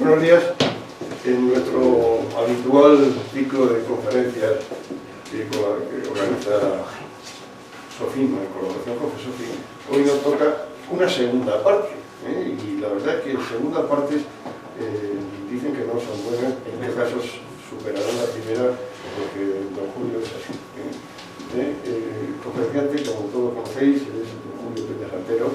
Buenos días. En nuestro habitual ciclo de conferencias que organiza Sofima en colaboración con Fesofi, hoy nos toca una segunda parte, y la verdad es que segunda partes dicen que no son buenas, en este caso superarán la primera porque don Julio es así. El conferenciante, como todos conocéis, es don Julio Pérez Santero,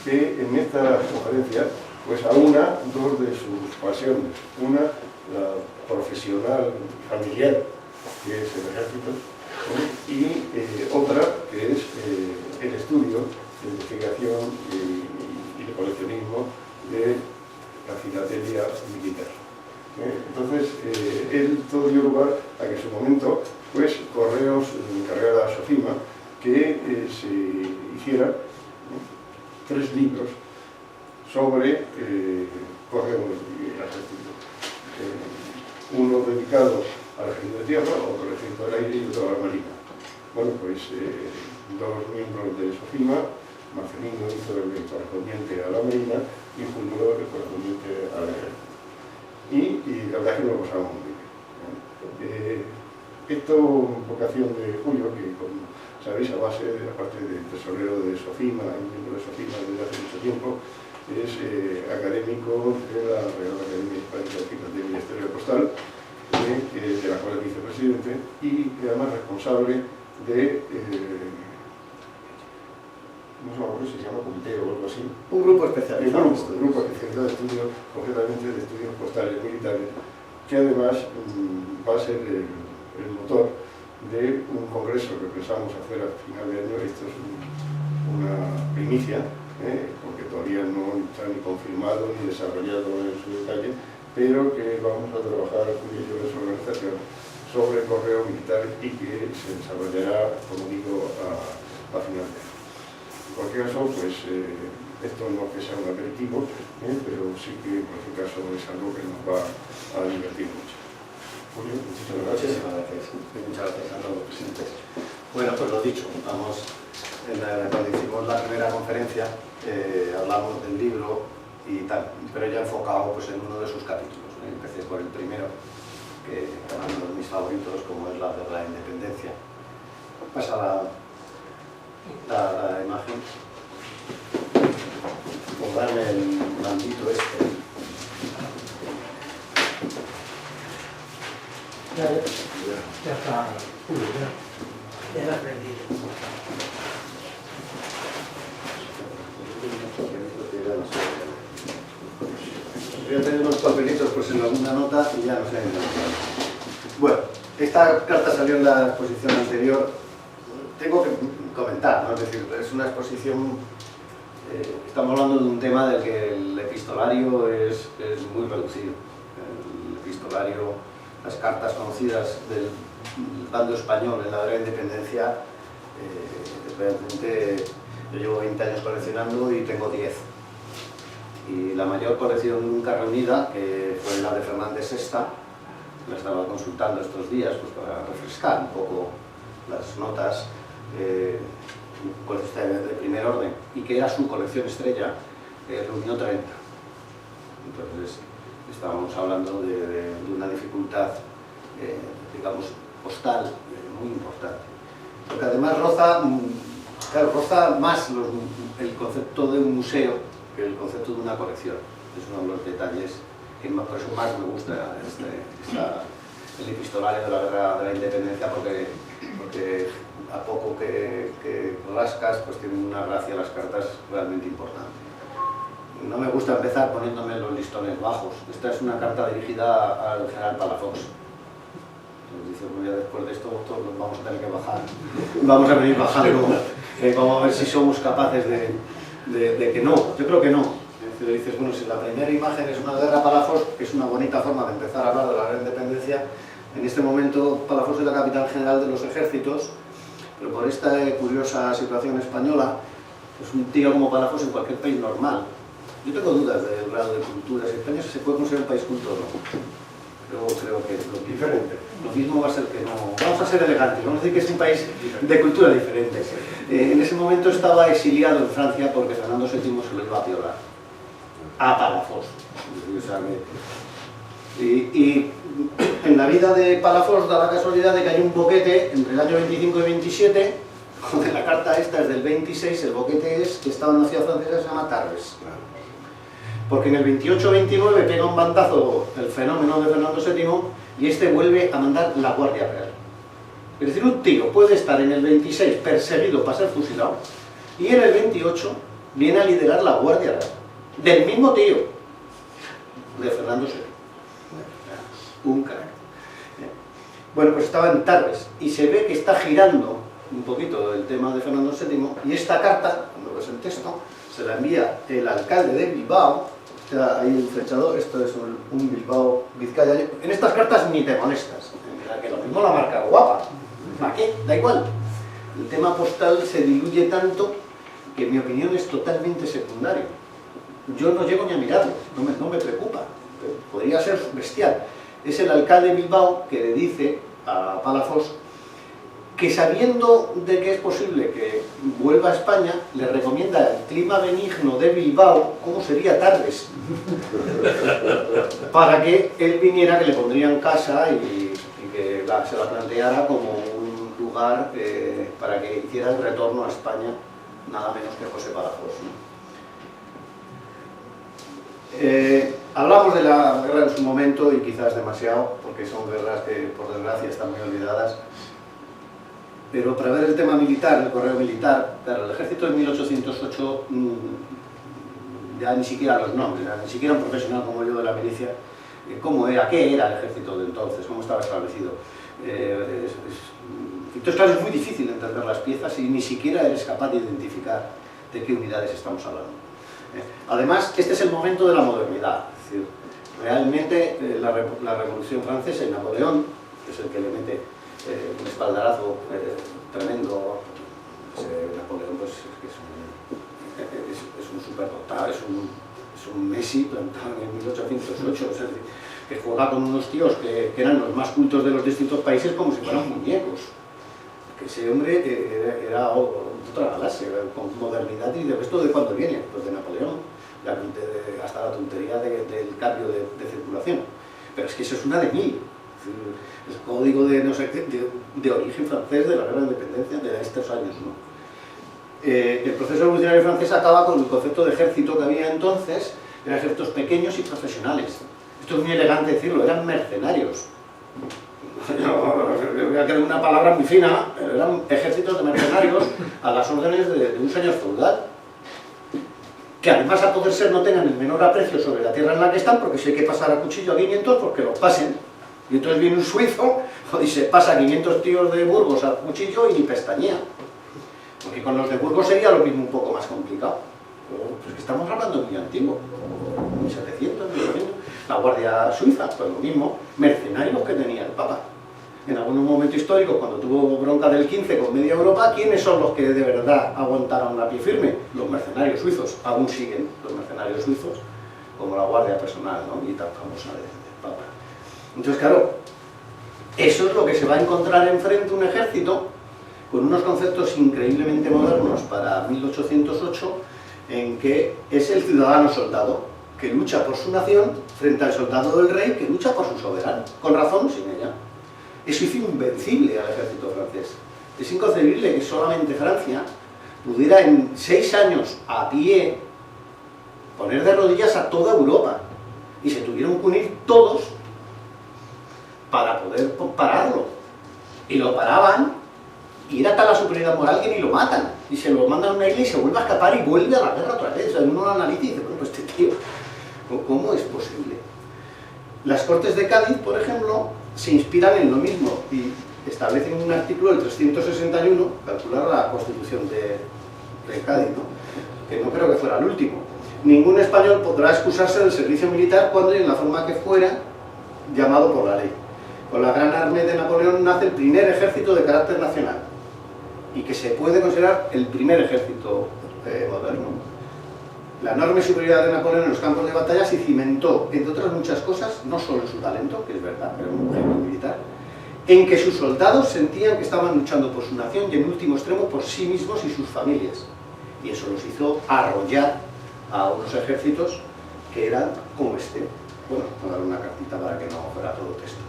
que en esta conferencia pues aúna dos de sus pasiones. Una, la profesional familiar, que es el ejército, y otra, que es el estudio de investigación y de coleccionismo de la filatelia militar. Entonces, esto dio lugar a que en su momento, pues, Correos encargara a Sofima que se hiciera 3 libros sobre correos y el ejército. Uno dedicado al ejército de tierra, otro al ejército del aire y otro a la marina. Bueno, pues dos miembros de Sofima, Marcelino hizo el correspondiente a la marina y Julio el correspondiente al ejército. Y la verdad es que nos lo pasamos muy bien. Esto, vocación de Julio, que como sabéis, a base, aparte de tesorero de Sofima, miembro de Sofima desde hace mucho tiempo, es académico de la Real Academia Hispánica de Filatelia y Historia Postal, de la cual es vicepresidente, y además responsable de, no sé cómo se llama, comité o algo así. Un grupo especializado. Un grupo especializado de estudios, concretamente de estudios postales militares, que además va a ser el motor de un congreso que pensamos hacer al final de año. Esto es una primicia, porque todavía no está ni confirmado ni desarrollado en su detalle, pero que vamos a trabajar con ellos en su organización sobre el correo militar y que se desarrollará, como digo, a final de año. En cualquier caso, pues esto no es que sea un aperitivo, pero sí que en cualquier caso es algo que nos va a divertir mucho. Julio, muchísimas gracias. Muchas gracias a todos los presentes. Bueno, pues lo dicho, vamos, cuando hicimos la primera conferencia hablamos del libro y tal, pero ya enfocado pues, en uno de sus capítulos. Empecé por el primero, que es uno de mis favoritos, como es la de la independencia. Pasa la imagen. Por darme el maldito este. Ya está, ya la he aprendido. Voy a tener unos papelitos pues en alguna nota y ya no sé. Bueno, esta carta salió en la exposición anterior. Tengo que comentar, ¿no? Es decir, es una exposición. Estamos hablando de un tema del que el epistolario es muy reducido. El epistolario, las cartas conocidas del bando español en la guerra de independencia, realmente yo llevo 20 años coleccionando y tengo 10. Y la mayor colección nunca reunida, que fue la de Fernández Sesta, la estaba consultando estos días pues, para refrescar un poco las notas, colección de primer orden, y que era su colección estrella, reunió 30. Entonces, estábamos hablando de una dificultad, digamos, postal muy importante. Porque además roza más el concepto de un museo que el concepto de una colección. Es uno de los detalles que por eso más me gusta el epistolario de la guerra de la independencia, porque a poco que rascas, pues tienen una gracia las cartas realmente importante. No me gusta empezar poniéndome los listones bajos. Esta es una carta dirigida al general Palafox. Nos dice, pues ya después de esto todos nos vamos a tener que bajar. Vamos a venir bajando. Vamos a ver si somos capaces de que no. Yo creo que no. Le dices, bueno, si la primera imagen es una guerra Palafox, que es una bonita forma de empezar a hablar de la guerra de independencia. En este momento Palafox es la capital general de los ejércitos, pero por esta curiosa situación española, pues un tío como Palafox en cualquier país normal. Yo tengo dudas del grado de cultura, si España se puede considerar un país culto o no. Creo que es lo diferente. Lo mismo va a ser que no. Vamos a ser elegantes, vamos a decir que es un país de cultura diferente. En ese momento estaba exiliado en Francia porque Fernando VII se lo iba a violar. a Palafós. Y en la vida de Palafós da la casualidad de que hay un boquete entre el año 25 y 27, joder, la carta esta es del 26, el boquete es que estaba en una ciudad francesa que se llama Tarbes. Porque en el 28-29 pega un bandazo el fenómeno de Fernando VII y este vuelve a mandar la Guardia Real. Es decir, un tío puede estar en el 26 perseguido para ser fusilado y en el 28 viene a liderar la Guardia Real. Del mismo tío, de Fernando VII. Un crack. Bueno, pues estaba en Tarbes y se ve que está girando un poquito el tema de Fernando VII y esta carta, cuando ves el texto, se la envía el alcalde de Bilbao. Está ahí el flechador, esto es un Bilbao Vizcaya. En estas cartas ni te molestas, que lo mismo la marca guapa. ¿Para qué? Da igual. El tema postal se diluye tanto que en mi opinión es totalmente secundario. Yo no llego ni a mirarlo, no me preocupa. Podría ser bestial. Es el alcalde de Bilbao que le dice a Palafós que sabiendo de que es posible que vuelva a España, le recomienda el clima benigno de Bilbao, ¿cómo sería Tarbes? Para que él viniera, que le pondrían casa y que se la planteara como un lugar para que hiciera el retorno a España, nada menos que José Palafós, ¿no? Hablamos de la guerra en su momento y quizás demasiado, porque son guerras que por desgracia están muy olvidadas. Pero para ver el tema militar, el correo militar, claro, el ejército de 1808 ya ni siquiera los nombres, ni siquiera un profesional como yo de la milicia, cómo era, qué era el ejército de entonces, cómo estaba establecido. Entonces, claro, es muy difícil entender las piezas y ni siquiera eres capaz de identificar de qué unidades estamos hablando. Además, este es el momento de la modernidad. Es decir, realmente la Revolución Francesa y Napoleón, que es el que le mete un espaldarazo tremendo, Napoleón pues, es un superdotado, es un Messi plantado en 1808, o sea, que juega con unos tíos que eran los más cultos de los distintos países como si fueran muñecos. Que ese hombre era otra galaxia, con modernidad y de resto de cuando viene, pues de Napoleón, hasta la tontería del cambio de circulación. Pero es que eso es una de mil. El código de, no sé, de origen francés de la guerra de independencia de estos años, ¿no? El proceso revolucionario francés acaba con el concepto de ejército que había entonces, eran ejércitos pequeños y profesionales. Esto es muy elegante decirlo, eran mercenarios. Voy a crear una palabra muy fina, pero eran ejércitos de mercenarios a las órdenes de un señor feudal, que además a poder ser no tengan el menor aprecio sobre la tierra en la que están, porque si hay que pasar a cuchillo a 500, pues que lo pasen. Y entonces viene un suizo y se pasa 500 tíos de Burgos a cuchillo y ni pestañea. Porque con los de Burgos sería lo mismo un poco más complicado. Pero pues que estamos hablando de muy antiguo, 1700, 1800. La Guardia Suiza, pues lo mismo, mercenarios que tenía el Papa. En algún momento histórico, cuando tuvo bronca del 15 con media Europa, ¿quiénes son los que de verdad aguantaron la pie firme? Los mercenarios suizos. Aún siguen los mercenarios suizos, como la Guardia Personal, ¿no? Y tan famosa del Papa. Entonces, claro, eso es lo que se va a encontrar enfrente un ejército con unos conceptos increíblemente modernos para 1808, en que es el ciudadano soldado que lucha por su nación frente al soldado del rey que lucha por su soberano, con razón o sin ella. Eso hizo invencible al ejército francés. Es inconcebible que solamente Francia pudiera en 6 años a pie poner de rodillas a toda Europa y se tuvieron que unir todos para poder pararlo. Y lo paraban y era tal la superioridad moral que ni lo matan y se lo mandan a una isla y se vuelve a escapar y vuelve a la guerra otra vez. O sea, uno lo analiza y dice, bueno, pues este tío, ¿cómo es posible? Las Cortes de Cádiz, por ejemplo, se inspiran en lo mismo y establecen un artículo del 361, calcular la Constitución de Cádiz, ¿no? Que no creo que fuera el último. Ningún español podrá excusarse del servicio militar cuando y en la forma que fuera llamado por la ley. Con la Gran Armée de Napoleón nace el primer ejército de carácter nacional y que se puede considerar el primer ejército moderno. La enorme superioridad de Napoleón en los campos de batalla se cimentó, entre otras muchas cosas, no solo en su talento, que es verdad, pero un genio militar, en que sus soldados sentían que estaban luchando por su nación y en último extremo por sí mismos y sus familias. Y eso los hizo arrollar a unos ejércitos que era como este. Bueno, voy a dar una cartita para que no fuera todo texto.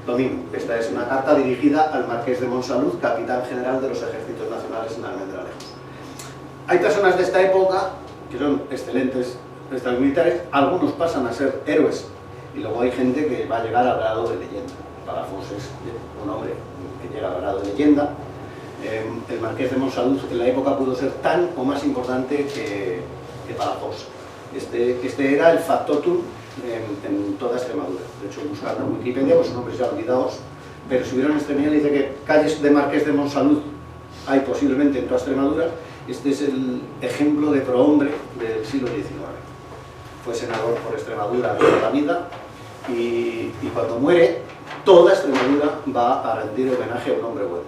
Lo mismo, esta es una carta dirigida al Marqués de Monsalud, capitán general de los ejércitos nacionales en Almendralejo. Hay personas de esta época que son excelentes militares, algunos pasan a ser héroes, y luego hay gente que va a llegar al grado de leyenda. Palafox es un hombre que llega al grado de leyenda. El Marqués de Monsalud en la época pudo ser tan o más importante que Palafox. Este era el factotum en toda Extremadura. De hecho, buscando en Wikipedia, pues son nombres ya olvidados, pero si hubieran Extremadura, dice que calles de Marqués de Monsalud hay posiblemente en toda Extremadura. Este es el ejemplo de prohombre del siglo XIX. Fue senador por Extremadura toda la vida y cuando muere, toda Extremadura va a rendir homenaje a un hombre bueno.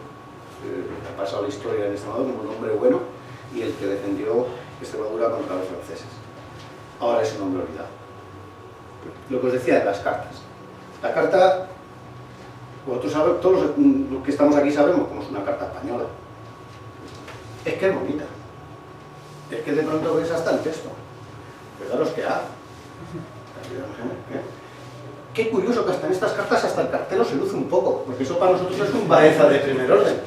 Ha pasado la historia en Extremadura como un hombre bueno y el que defendió Extremadura contra los franceses. Ahora es un hombre olvidado. Lo que os decía de las cartas. La carta, vosotros sabéis, todos los que estamos aquí sabemos cómo es una carta española. Es que es bonita. Es que de pronto ves hasta el texto. Fijaros que hay. Qué curioso que hasta en estas cartas hasta el cartelo se luce un poco, porque eso para nosotros es un Baeza de primer orden.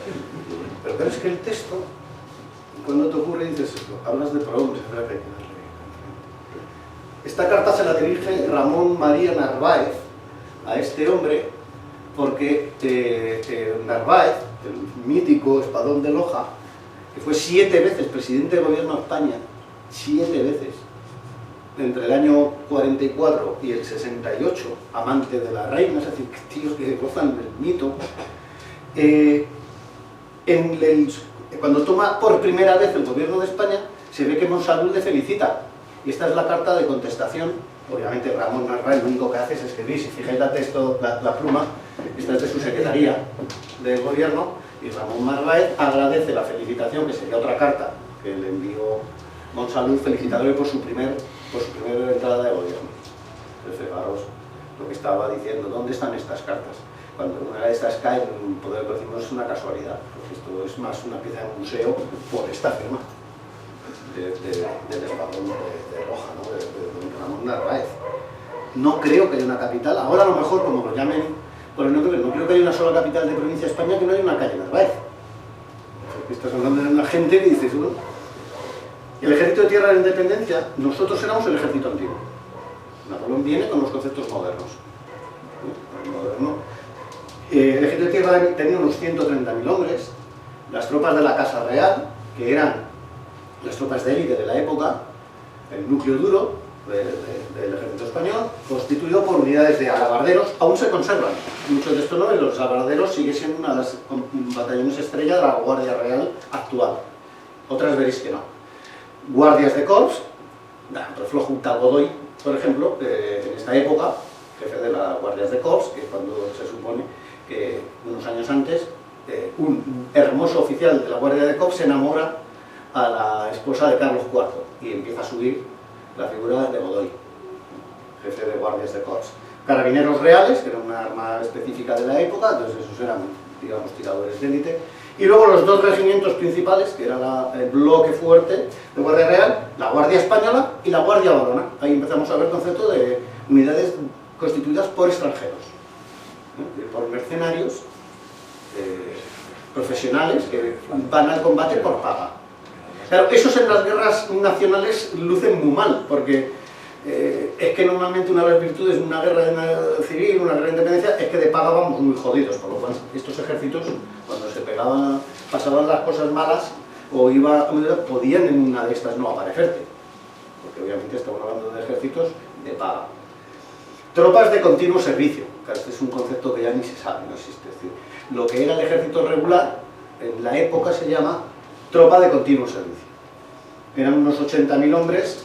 Pero es que el texto, cuando te ocurre dices esto, hablas de prohombres, es verdad que hay que darle. Esta carta se la dirige Ramón María Narváez a este hombre, porque Narváez, el mítico espadón de Loja, que fue 7 veces presidente del gobierno de España, 7 veces, entre el año 44 y el 68, amante de la reina, es decir, tíos que gozan del mito, cuando toma por primera vez el gobierno de España, se ve que Monsalud le felicita, y esta es la carta de contestación. Obviamente Ramón Narváez lo único que hace es escribir, si fijáis la pluma, esta es de su secretaría del gobierno, y Ramón Narváez agradece la felicitación, que sería otra carta que le envió Monsalud, felicitándole por su primera entrada de gobierno. Entonces, fijaros lo que estaba diciendo, ¿dónde están estas cartas? Cuando una de estas cae en un poder que decimos es una casualidad, porque esto es más una pieza de museo por esta firma del espadón de Loja, ¿no? de Ramón Narváez. No creo que haya una capital, ahora a lo mejor como lo llamen, pero no creo que haya una sola capital de provincia de España que no haya una calle Narváez. Estás hablando de una gente que dices, bueno, el ejército de tierra de la independencia, nosotros éramos el ejército antiguo. Napoleón viene con los conceptos modernos. El ejército de tierra tenía unos 130.000 hombres. Las tropas de la Casa Real, que eran las tropas de élite de la época, el núcleo duro del ejército español, constituido por unidades de alabarderos, aún se conservan. Muchos de estos nombres, los alabarderos, sigue siendo una de las batallones estrella de la Guardia Real actual. Otras veréis que no. Guardias de corps, reflojo un tal Godoy, por ejemplo, en esta época, jefe de las guardias de corps, que cuando se supone que unos años antes, un hermoso oficial de la guardia de corps se enamora a la esposa de Carlos IV y empieza a subir la figura de Godoy, jefe de guardias de corps. Carabineros reales, que era una arma específica de la época, entonces esos eran, digamos, tiradores de élite. Y luego los 2 regimientos principales, que era el bloque fuerte de Guardia Real, la Guardia Española y la Guardia Valona. Ahí empezamos a ver el concepto de unidades constituidas por extranjeros, por mercenarios profesionales que van al combate por paga. Claro, esos en las guerras nacionales lucen muy mal, porque es que normalmente una de las virtudes de una guerra civil, una guerra de independencia, es que de paga vamos muy jodidos, por lo cual estos ejércitos, cuando se pegaban, pasaban las cosas malas, podían en una de estas no aparecerte, porque obviamente estamos hablando de ejércitos de paga. Tropas de continuo servicio, claro, este es un concepto que ya ni se sabe, no existe. Es decir, lo que era el ejército regular, en la época se llama tropa de continuo servicio. Eran unos 80.000 hombres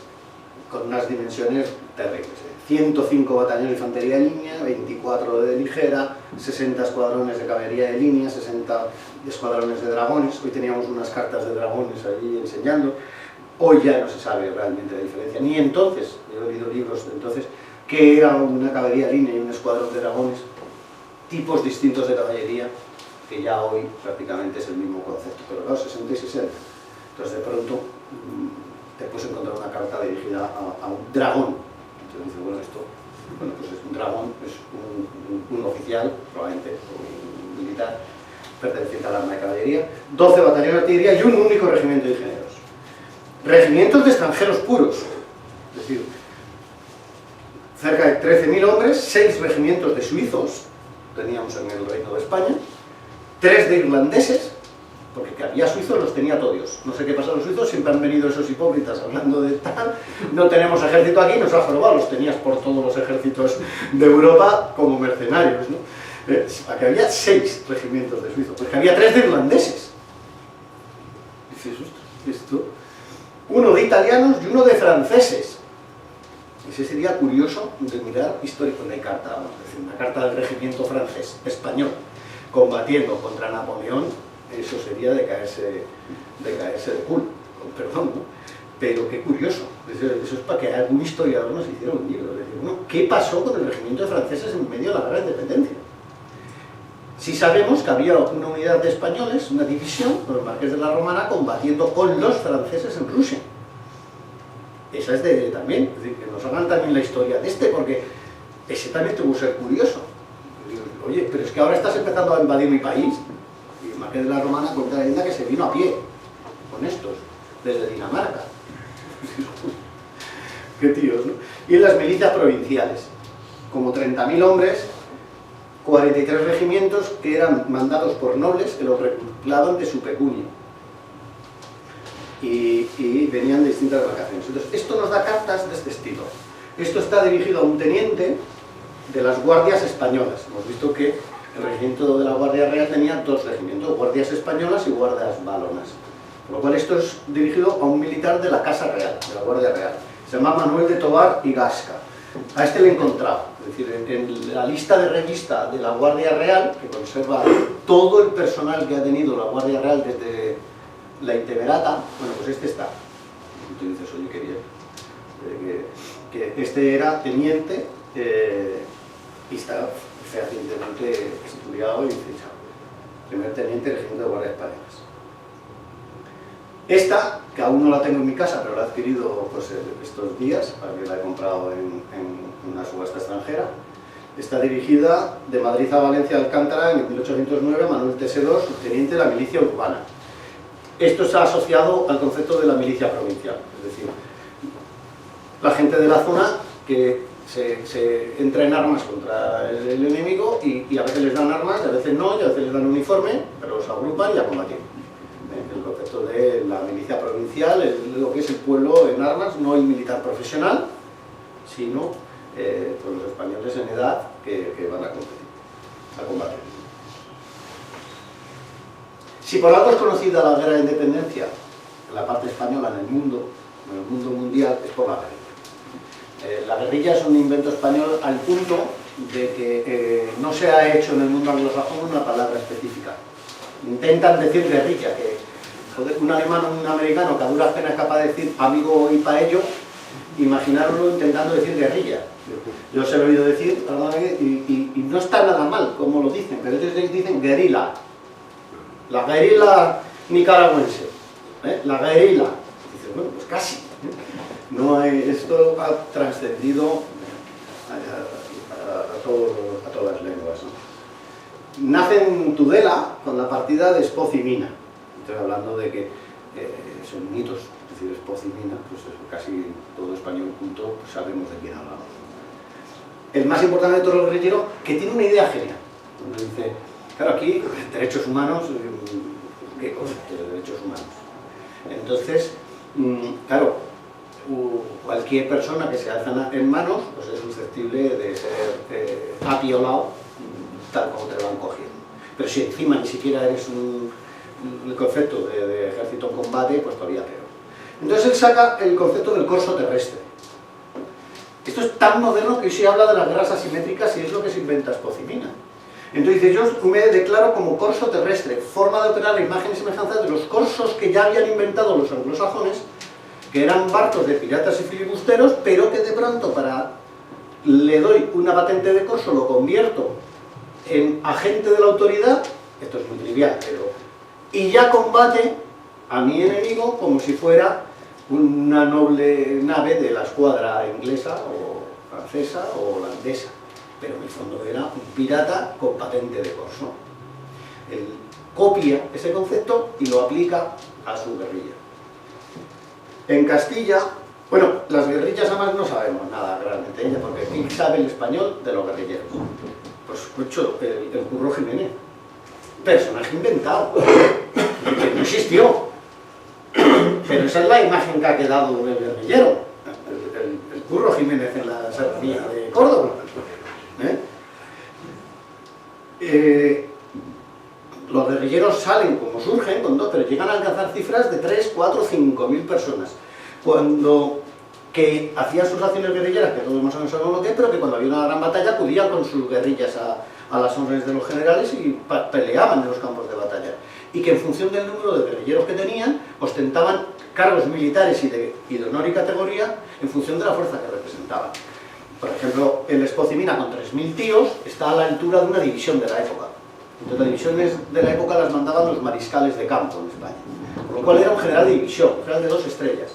con unas dimensiones terribles. 105 batallones de infantería de línea, 24 de ligera, 60 escuadrones de caballería de línea, 60 escuadrones de dragones. Hoy teníamos unas cartas de dragones allí enseñando. Hoy ya no se sabe realmente la diferencia. Ni entonces, yo he leído libros de entonces, qué era una caballería de línea y un escuadrón de dragones. Tipos distintos de caballería, que ya hoy prácticamente es el mismo concepto. Pero claro, 60 y 60. Entonces de pronto te puedes encontrar una carta dirigida a un dragón, Entonces dice, bueno, esto, bueno, pues es un dragón, es un oficial, probablemente, un militar, perteneciente al arma de caballería, 12 batallones de artillería y un único regimiento de ingenieros. Regimientos de extranjeros puros, es decir, cerca de 13.000 hombres, 6 regimientos de suizos, teníamos en el Reino de España, 3 de irlandeses, porque que había suizos los tenía todos. No sé qué pasa a los suizos, siempre han venido esos hipócritas hablando de tal, no tenemos ejército aquí, nos ha jorobado, los tenías por todos los ejércitos de Europa como mercenarios, ¿no? Aquí había 6 regimientos de suizos, porque había 3 de irlandeses. Dices, esto, 1 de italianos y 1 de franceses. Ese sería curioso de mirar histórico. Una carta, vamos a decir, una carta del regimiento francés, español, combatiendo contra Napoleón, eso sería de caerse de culo, con perdón, ¿no? Pero qué curioso, eso es para que algún historiador nos hiciera un libro, decir, bueno, ¿qué pasó con el regimiento de franceses en medio de la guerra de independencia? Sí sabemos que había una unidad de españoles, una división, con el Marqués de la Romana, combatiendo con los franceses en Rusia. Esa es también, es decir, que nos hagan también la historia de porque ese también tuvo que ser curioso. Oye, pero es que ahora estás empezando a invadir mi país. Y el Marqués de la Romana cuenta la leyenda que se vino a pie con estos, desde Dinamarca. Qué tíos, ¿no? Y en las milicias provinciales, como 30.000 hombres, 43 regimientos que eran mandados por nobles que los reclutaban de su pecunio. Y venían de distintas vacaciones. Entonces, esto nos da cartas de este estilo. Esto está dirigido a un teniente de las guardias españolas. Hemos visto que el regimiento de la Guardia Real tenía 2 regimientos, guardias españolas y guardias valonas. Por lo cual esto es dirigido a un militar de la Casa Real, de la Guardia Real. Se llama Manuel de Tobar y Gasca. A este le he encontrado, es decir, en la lista de revista de la Guardia Real, que conserva todo el personal que ha tenido la Guardia Real desde la Intemerata, bueno, pues este está. Y tú dices, oye, qué bien. Que este era teniente y está fehacientemente estudiado y fichado. Primer teniente del regimiento de Guardias Españolas. Esta, que aún no la tengo en mi casa, pero la he adquirido pues, estos días, porque la he comprado en una subasta extranjera, está dirigida de Madrid a Valencia de Alcántara en 1809, Manuel Tesedor, subteniente de la milicia urbana. Esto está asociado al concepto de la milicia provincial, es decir, la gente de la zona que se entra en armas contra el enemigo y a veces les dan armas, y a veces no, y a veces les dan uniforme, pero los agrupan y a combatir. El concepto de la milicia provincial es lo que es el pueblo en armas, no el militar profesional, sino pues los españoles en edad que van a combatir. Si por algo es conocida la guerra de independencia, en la parte española en el mundo mundial, es por la guerrilla. La guerrilla es un invento español al punto de que no se ha hecho en el mundo anglosajón una palabra específica. Intentan decir guerrilla, que joder, un alemán o un americano que a duras penas es capaz de decir amigo y paello, imaginarlo intentando decir guerrilla. Yo os he oído decir, y no está nada mal como lo dicen, pero ellos dicen guerrilla. La guerrilla nicaragüense, la guerrilla. Dices, bueno, pues casi. No esto ha trascendido a todas las lenguas, ¿no? Nace en Tudela con la partida de Espoz y Mina. Estoy hablando de que son mitos, es decir, Espoz y Mina, pues casi todo español culto pues sabemos de quién hablamos. El más importante de todos los guerrilleros, que tiene una idea genial. Uno dice, claro, aquí, derechos humanos, ¿qué concepto de derechos humanos? Entonces, claro, cualquier persona que se alza en manos pues es susceptible de ser apiolado tal como te van cogiendo. Pero si encima ni siquiera eres el concepto de ejército en combate, pues todavía peor. Entonces él saca el concepto del corso terrestre. Esto es tan moderno que hoy se habla de las guerras asimétricas y es lo que se inventa Espoz y Mina. Entonces dice, yo me declaro como corso terrestre, forma de operar la imagen y semejanza de los corsos que ya habían inventado los anglosajones, que eran barcos de piratas y filibusteros, pero que de pronto le doy una patente de corso, lo convierto en agente de la autoridad, esto es muy trivial, y ya combate a mi enemigo como si fuera una noble nave de la escuadra inglesa francesa o holandesa, pero en el fondo era un pirata con patente de corso. Él copia ese concepto y lo aplica a su guerrilla. En Castilla, bueno, las guerrillas además no sabemos nada realmente, porque ¿quién sabe el español de los guerrilleros? Pues escucho, el Curro Jiménez, personaje inventado, que no existió, pero esa es la imagen que ha quedado del guerrillero, el Curro Jiménez en la serranía de Córdoba. Los guerrilleros salen como surgen, pero llegan a alcanzar cifras de 3, 4, 5.000 personas. Que hacían sus acciones guerrilleras, que todos más o menos sabemos lo que es, pero que cuando había una gran batalla acudían con sus guerrillas a las órdenes de los generales y peleaban en los campos de batalla. Y que en función del número de guerrilleros que tenían, ostentaban cargos militares y de honor y categoría en función de la fuerza que representaban. Por ejemplo, el Espocimina con 3.000 tíos está a la altura de una división de la época. Entonces las divisiones de la época las mandaban los mariscales de campo en España, por lo cual era un general de división, un general de 2 estrellas.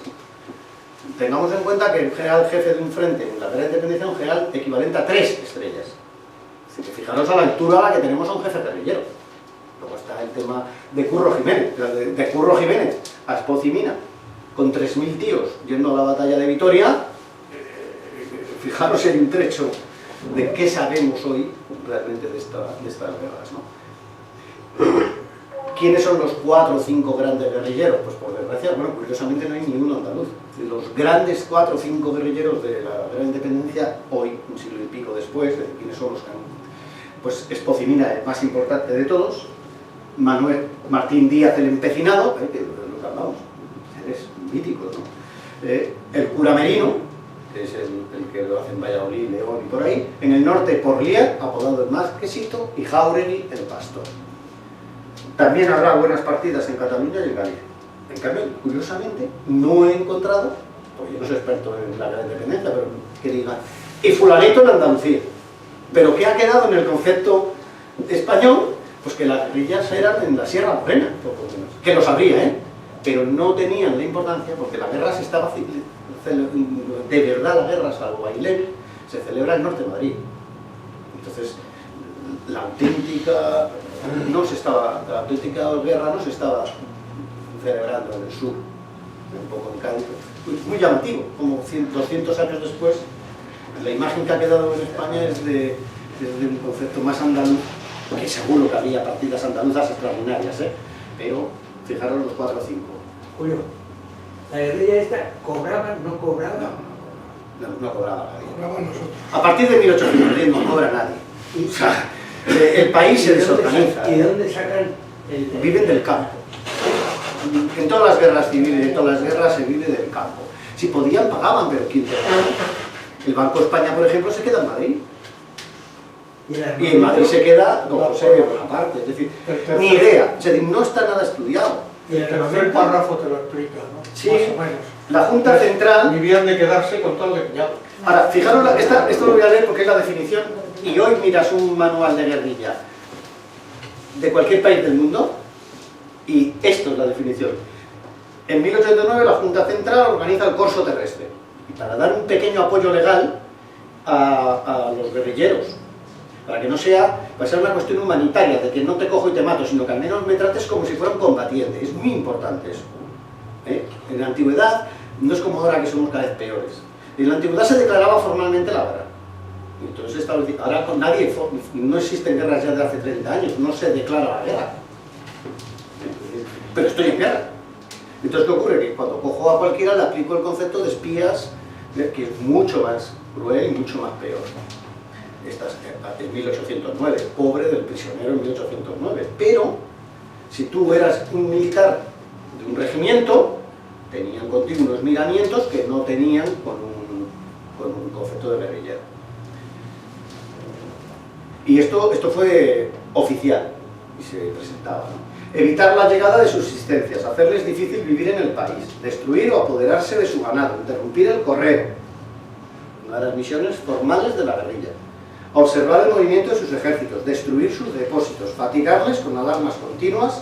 Tengamos en cuenta que el general jefe de un frente en la guerra de independencia es un general equivalente a 3 estrellas. Es decir, fijaros a la altura a la que tenemos a un jefe guerrillero. Luego está el tema de Curro Jiménez, de Curro Jiménez a Espocimina, con 3.000 tíos yendo a la batalla de Vitoria. Fijaros en un trecho de qué sabemos hoy realmente de estas guerras, ¿no? ¿Quiénes son los 4 o 5 grandes guerrilleros? Pues por desgracia, bueno, curiosamente no hay ni uno andaluz. Los grandes 4 o 5 guerrilleros de la guerra de independencia, hoy, un siglo y pico después, de quiénes son los que han... Pues Espocimina, el más importante de todos, Martín Díaz el Empecinado, que de lo que hablamos, es mítico, ¿no? El cura Merino, que es el que lo hace en Valladolid, León y por ahí. En el norte, Porlier, apodado el Marquesito, y Jáuregui, el Pastor. También habrá buenas partidas en Cataluña y en Galicia. En cambio, curiosamente, no he encontrado, porque yo no soy experto en la guerra de independencia, pero que digan, y fulanito en Andalucía. Pero ¿qué ha quedado en el concepto español? Pues que las guerrillas eran en la Sierra Morena, poco menos. Que lo sabría, pero no tenían la importancia porque la guerra se estaba... De verdad la guerra, salvo Bailén, se celebra en norte de Madrid. Entonces, la auténtica guerra no se estaba celebrando en el sur, un poco en Cádiz. Muy llamativo, como 200 años después, la imagen que ha quedado en España es de un concepto más andaluz, que seguro que había partidas andaluzas extraordinarias, pero fijaros los 4 o 5. Julio, la guerrilla esta, ¿cobraba, no cobraba? No cobraba nadie. Cobraban nosotros. A partir de 1810 no cobra nadie. O sea, el país se desorganiza. ¿Y de dónde sacan el...? Viven del campo. En todas las guerras civiles, en todas las guerras se vive del campo. Si podían, pagaban, pero ¿quién te paga? El Banco de España, por ejemplo, se queda en Madrid. Y en Madrid se queda don José Bonaparte. Es decir, ni idea. No está nada estudiado. Y el tercer párrafo te lo explica, ¿no? Sí, más o menos. La Junta Central... Ni bien de quedarse con todo el pillado. Ahora, fijaros, esto lo voy a leer porque es la definición, y hoy miras un manual de guerrilla de cualquier país del mundo, y esto es la definición. En 1809 la Junta Central organiza el corso terrestre, y para dar un pequeño apoyo legal a los guerrilleros, para que no sea, va a ser una cuestión humanitaria, de que no te cojo y te mato, sino que al menos me trates como si fuera un combatiente. Es muy importante eso. En la antigüedad no es como ahora que somos cada vez peores. En la antigüedad se declaraba formalmente la guerra. Entonces, ahora con nadie, no existen guerras ya de hace 30 años, no se declara la guerra. Pero estoy en guerra. Entonces, ¿qué ocurre? Que cuando cojo a cualquiera le aplico el concepto de espías, que es mucho más cruel y mucho más peor. Esta es en 1809, pobre del prisionero en 1809. Pero, si tú eras un militar de un regimiento, tenían contigo unos miramientos que no tenían con un concepto de guerrillero. Y esto fue oficial, y se presentaba, ¿no? Evitar la llegada de subsistencias, hacerles difícil vivir en el país, destruir o apoderarse de su ganado, interrumpir el correo, una de las misiones formales de la guerrilla. Observar el movimiento de sus ejércitos, destruir sus depósitos, fatigarles con alarmas continuas.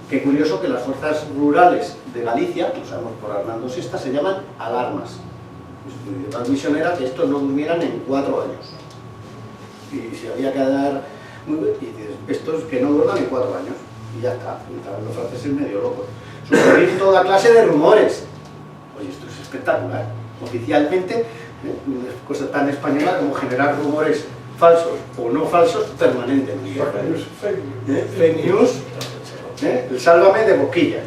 Qué curioso que las fuerzas rurales de Galicia, lo sabemos por Hernando Sesta, se llaman alarmas. Su principal misión era que estos no durmieran en 4 años. Y si había que dar... y dices, estos que no duerman en 4 años. Y ya está. Y estaban los franceses medio locos. Sugerir toda clase de rumores. Oye, esto es espectacular. Oficialmente, una cosa tan española como generar rumores falsos o no falsos permanentemente. Fake news, el sálvame de boquilla.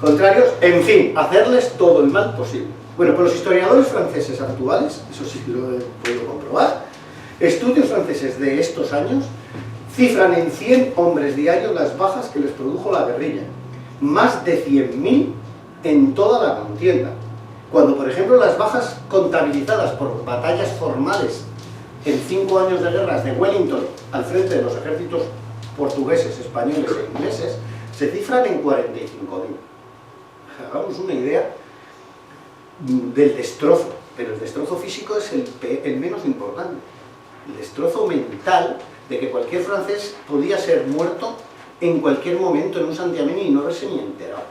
Contrarios, en fin, hacerles todo el mal posible. Bueno, pues los historiadores franceses actuales, eso sí lo he podido comprobar, estudios franceses de estos años cifran en 100 hombres diarios las bajas que les produjo la guerrilla. Más de 100.000 en toda la contienda. Cuando, por ejemplo, las bajas contabilizadas por batallas formales en 5 años de guerras de Wellington al frente de los ejércitos portugueses, españoles e ingleses se cifran en 45.000. Hagamos una idea del destrozo, pero el destrozo físico es el menos importante. El destrozo mental de que cualquier francés podía ser muerto en cualquier momento en un santiamén y no haberse ni enterado.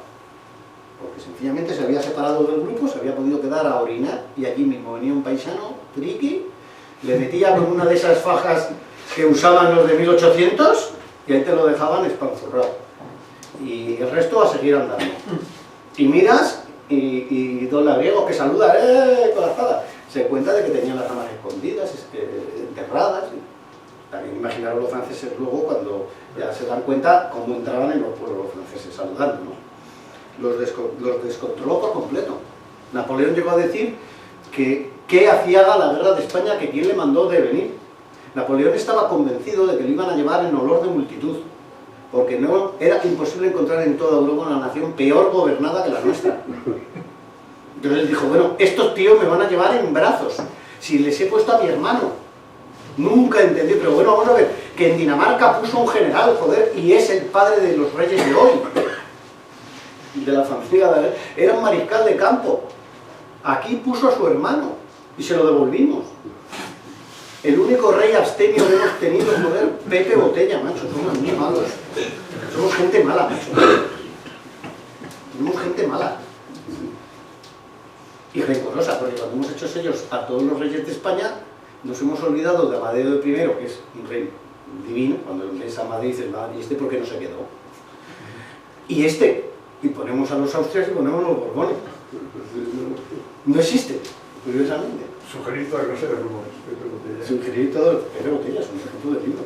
Porque sencillamente se había separado del grupo, se había podido quedar a orinar y allí mismo venía un paisano, triqui, le metía con una de esas fajas que usaban los de 1800 y ahí te lo dejaban espanzurrado. Y el resto a seguir andando. Y miras, y don Labriego que saluda con la espada, se cuenta de que tenían las armas escondidas, enterradas. También imaginaron los franceses luego cuando ya se dan cuenta cómo entraban en los pueblos franceses saludando, ¿no? Los descontroló por completo. Napoleón llegó a decir que hacía la guerra de España, que quién le mandó de venir. Napoleón estaba convencido de que lo iban a llevar en olor de multitud, porque no era imposible encontrar en toda Europa una nación peor gobernada que la nuestra. Entonces él dijo, bueno, estos tíos me van a llevar en brazos, si les he puesto a mi hermano. Nunca entendí, pero bueno, vamos a ver, que en Dinamarca puso un general, joder, y es el padre de los reyes de hoy, de la familia de... era un mariscal de campo. Aquí puso a su hermano, y se lo devolvimos. El único rey abstemio que hemos tenido, joder, Pepe Botella, macho, somos muy malos. Somos gente mala, macho. Somos gente mala. Y rencorosa, porque cuando hemos hecho sellos a todos los reyes de España, nos hemos olvidado de Amadeo I, que es un rey divino. Cuando ves a Amadeo dices, ¿y este por qué no se quedó? Y este, y ponemos a los austrias y ponemos a los borbones. No existe, curiosamente. Sugerir toda clase de rumores. Sugerir todo, Pepe Botella es un ejemplo de libro.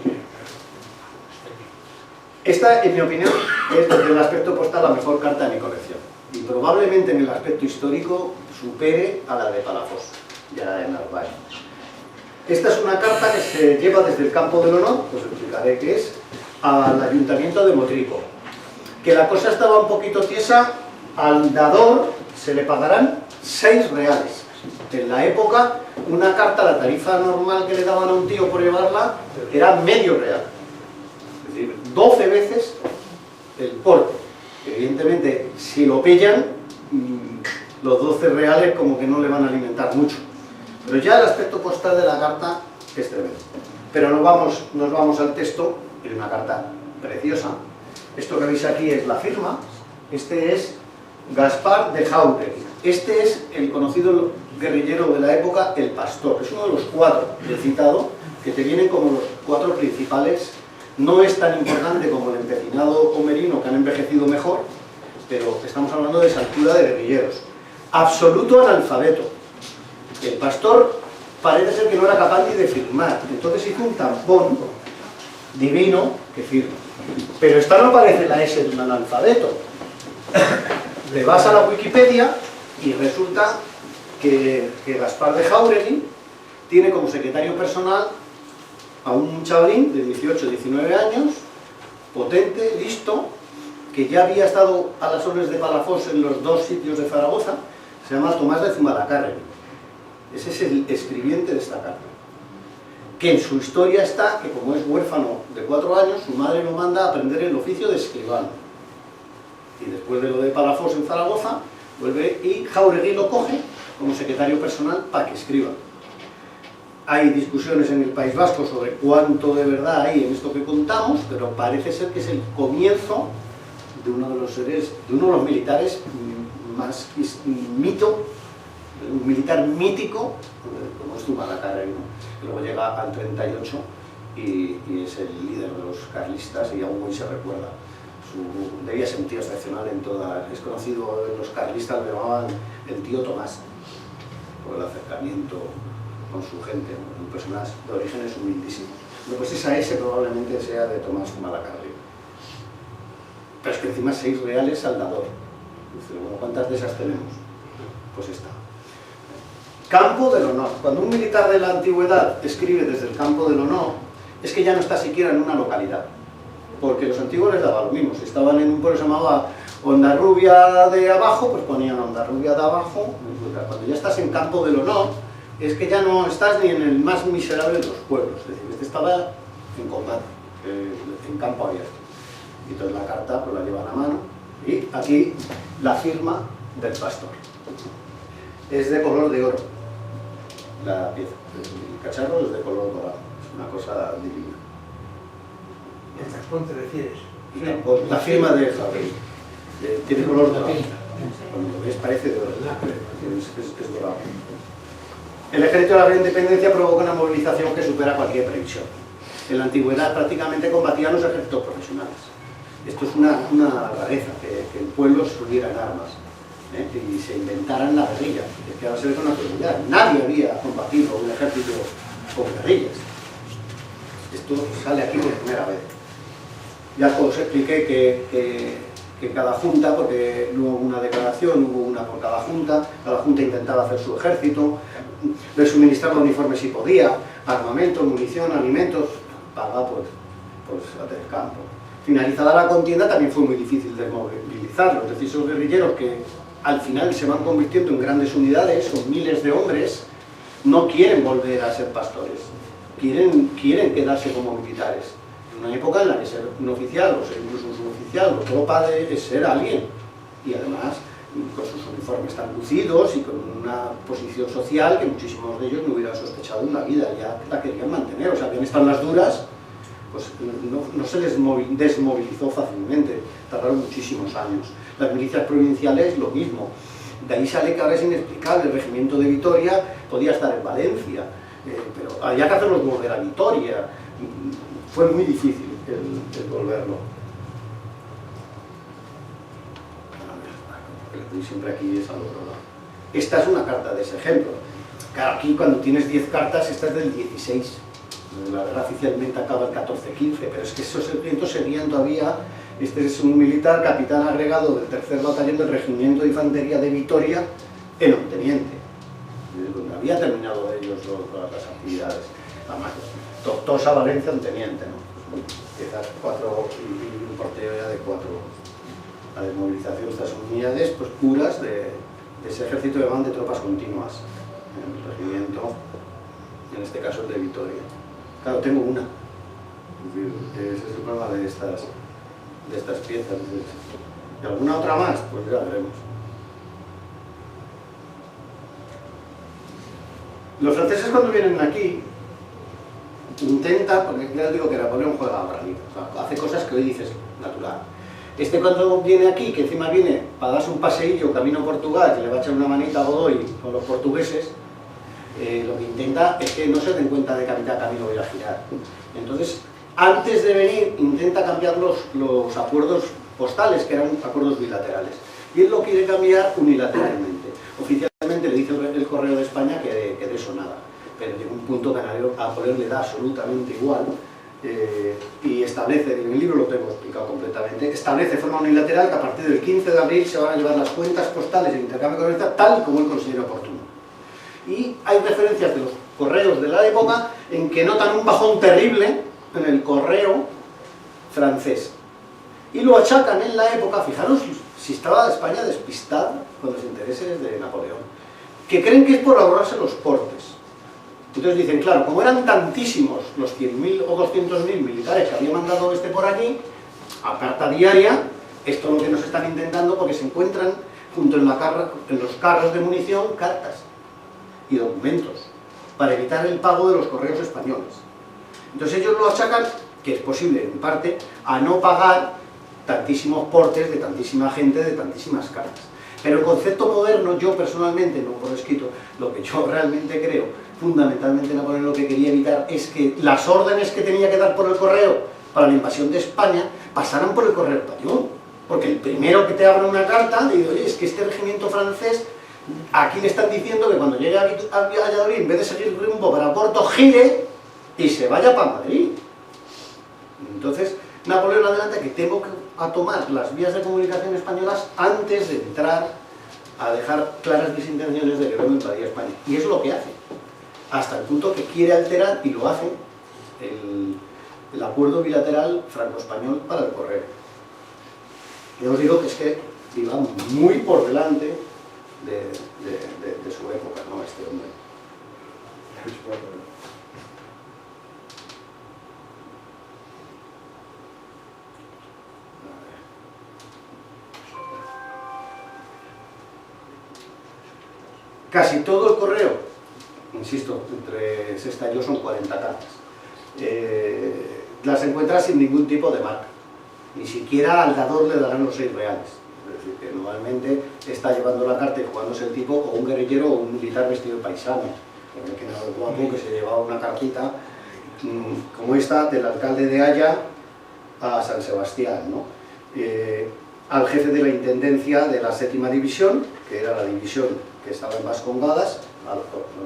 Esta, en mi opinión, es desde el aspecto postal la mejor carta de mi colección. Y probablemente en el aspecto histórico supere a la de Palafos y a la de Narváez. Esta es una carta que se lleva desde el Campo del Honor, os explicaré qué es, al Ayuntamiento de Motrico. Que la cosa estaba un poquito tiesa, al dador se le pagarán 6 reales. En la época, una carta, la tarifa normal que le daban a un tío por llevarla, era medio real. Es decir, 12 veces el porte. Evidentemente, si lo pillan, los 12 reales como que no le van a alimentar mucho. Pero ya el aspecto postal de la carta es tremendo. Pero nos vamos al texto, es una carta preciosa. Esto que veis aquí es la firma. Este es Gaspar de Jáuregui. Este es el conocido guerrillero de la época, el Pastor. Es uno de los 4 que he citado, que te vienen como los 4 principales. No es tan importante como el empecinado o Merino, que han envejecido mejor, pero estamos hablando de esa altura de guerrilleros. Absoluto analfabeto. El Pastor parece ser que no era capaz ni de firmar, entonces hizo un tampón divino que firma. Pero esta no parece la S de un analfabeto. Le vas a la Wikipedia y resulta que Gaspar de Jáuregui tiene como secretario personal a un chavalín de 18 o 19 años, potente, listo, que ya había estado a las órdenes de Palafos en los 2 sitios de Zaragoza. Se llama Tomás de Zumalacárregui. Ese es el escribiente de esta carta. Que en su historia está que, como es huérfano de 4 años, su madre lo manda a aprender el oficio de escribano. Y después de lo de Palafos en Zaragoza, vuelve y Jáuregui lo coge como secretario personal para que escriba. Hay discusiones en el País Vasco sobre cuánto de verdad hay en esto que contamos, pero parece ser que es el comienzo de uno de los seres, de uno de los militares más mito un militar mítico, como es Zumalacárregui, que luego llega al 38 y es el líder de los carlistas y aún hoy se recuerda. Debía ser un tío excepcional en toda... Es conocido en los carlistas, lo llamaban el tío Tomás, por el acercamiento con su gente, ¿no? Un personaje de orígenes humildísimos. Bueno, pues esa S probablemente sea de Tomás Zumalacárregui. Pero es que encima 6 reales Saldador. Dice, bueno, ¿cuántas de esas tenemos? Pues esta. Campo del honor. Cuando un militar de la antigüedad escribe desde el campo del honor, es que ya no está siquiera en una localidad. Porque los antiguos les daba lo mismo. Si estaban en un pueblo que se llamaba Hondarrubia de abajo, pues ponían Hondarrubia de abajo. Cuando ya estás en campo del honor, es que ya no estás ni en el más miserable de los pueblos. Es decir, este estaba en combate, en campo abierto. Y entonces la carta pues la llevan a mano. Y aquí la firma del pastor. Es de color de oro, la pieza. El cacharro es de color dorado. Es una cosa divina. ¿El taspón te refieres? La firma de Javier. Tiene color dorado. Cuando lo ves parece de oro. Es dorado. El ejército de la Gran Independencia provoca una movilización que supera cualquier previsión. En la antigüedad prácticamente combatían los ejércitos profesionales. Esto es una rareza, que el pueblo se uniera en armas y se inventaran la guerrilla. Es que ahora se ve con naturalidad. Nadie había combatido un ejército con guerrillas. Esto sale aquí por primera vez. Ya os expliqué que cada junta, porque no hubo una declaración, hubo una por cada junta intentaba hacer su ejército, le suministraba uniformes si podía, armamento, munición, alimentos, paga pues del campo. Finalizada la contienda también fue muy difícil de movilizarlos, es decir, esos guerrilleros que al final se van convirtiendo en grandes unidades, son miles de hombres, no quieren volver a ser pastores, quieren quedarse como militares. En una época en la que ser un oficial, o ser incluso un suboficial, o tropa es ser alguien, y además con sus uniformes tan lucidos y con una posición social que muchísimos de ellos no hubieran sospechado en la vida, ya la querían mantener, o sea, habían estado en las duras, pues no se les desmovilizó fácilmente, tardaron muchísimos años. Las milicias provinciales, lo mismo. De ahí sale que ahora es inexplicable, el regimiento de Vitoria podía estar en Valencia, pero había que hacerlos volver a Vitoria. Fue muy difícil el volverlo. Y siempre aquí es al otro lado. Esta es una carta de ese ejemplo. Claro, aquí cuando tienes 10 cartas, esta es del 16. La guerra oficialmente acaba el 14-15, pero es que esos vientos seguían todavía. Este es un militar, capitán agregado del 3er batallón del Regimiento de Infantería de Vitoria, en Onteniente, donde había terminado ellos todas las actividades. Además, Tortosa, Valencia, Onteniente, ¿no? Pues, quizás 4 y un porteo ya de 4. La desmovilización de estas unidades pues, puras de ese ejército que van de tropas continuas, en el regimiento, en este caso el de Vitoria. Claro, tengo una. Ese es el problema de estas piezas. ¿Y alguna otra más? Pues ya veremos. Los franceses cuando vienen aquí intentan, porque ya os digo que Napoleón juega a rally, o sea, hace cosas que hoy dices natural. Este cuando viene aquí, que encima viene para darse un paseillo camino a Portugal, que le va a echar una manita a Godoy con los portugueses, lo que intenta es que no se den cuenta de que a mitad camino voy a girar. Entonces, antes de venir, intenta cambiar los acuerdos postales, que eran acuerdos bilaterales. Y él lo quiere cambiar unilateralmente. Oficialmente le dice el Correo de España que de eso nada. Pero llega un punto que a Napoleón le da absolutamente igual. Y establece, en el libro lo tengo explicado completamente, establece de forma unilateral que a partir del 15 de abril se van a llevar las cuentas postales del intercambio comercial tal como él considera oportuno. Y hay referencias de los correos de la época en que notan un bajón terrible en el correo francés. Y lo achacan en la época, fijaros si estaba España despistada con los intereses de Napoleón, que creen que es por ahorrarse los portes. Entonces dicen, claro, como eran tantísimos los 100.000 o 200.000 militares que había mandado este por aquí, a carta diaria, esto es lo que nos están intentando porque se encuentran junto en los carros de munición cartas y documentos para evitar el pago de los correos españoles. Entonces ellos lo achacan, que es posible en parte, a no pagar tantísimos portes de tantísima gente, de tantísimas cartas. Pero el concepto moderno, yo personalmente, no por escrito, lo que yo realmente creo, fundamentalmente Napoleón lo que quería evitar es que las órdenes que tenía que dar por el correo para la invasión de España pasaran por el correo español. Porque el primero que te abra una carta, te dice, oye, es que este regimiento francés, aquí le están diciendo que cuando llegue a Valladolid, en vez de seguir rumbo para Porto, gire y se vaya para Madrid. Entonces, Napoleón adelanta que tengo que tomar las vías de comunicación españolas antes de entrar a dejar claras mis intenciones de que vengo a invadir España. Y es lo que hace. Hasta el punto que quiere alterar, y lo hace, el acuerdo bilateral franco-español para el correo. Yo os digo que es que iba muy por delante de su época, ¿no? Este hombre. Casi todo el correo, insisto, entre Sesta y yo son 40 cartas, las encuentras sin ningún tipo de marca. Ni siquiera al dador le darán los 6 reales. Es decir, que normalmente está llevando la carta y jugándose el tipo o un guerrillero o un militar vestido de paisano. Que era el guapo que se llevaba una cartita como esta del alcalde de Haya a San Sebastián, ¿no? Al jefe de la intendencia de la 7ª división, que era la división que estaba en Vascongadas, al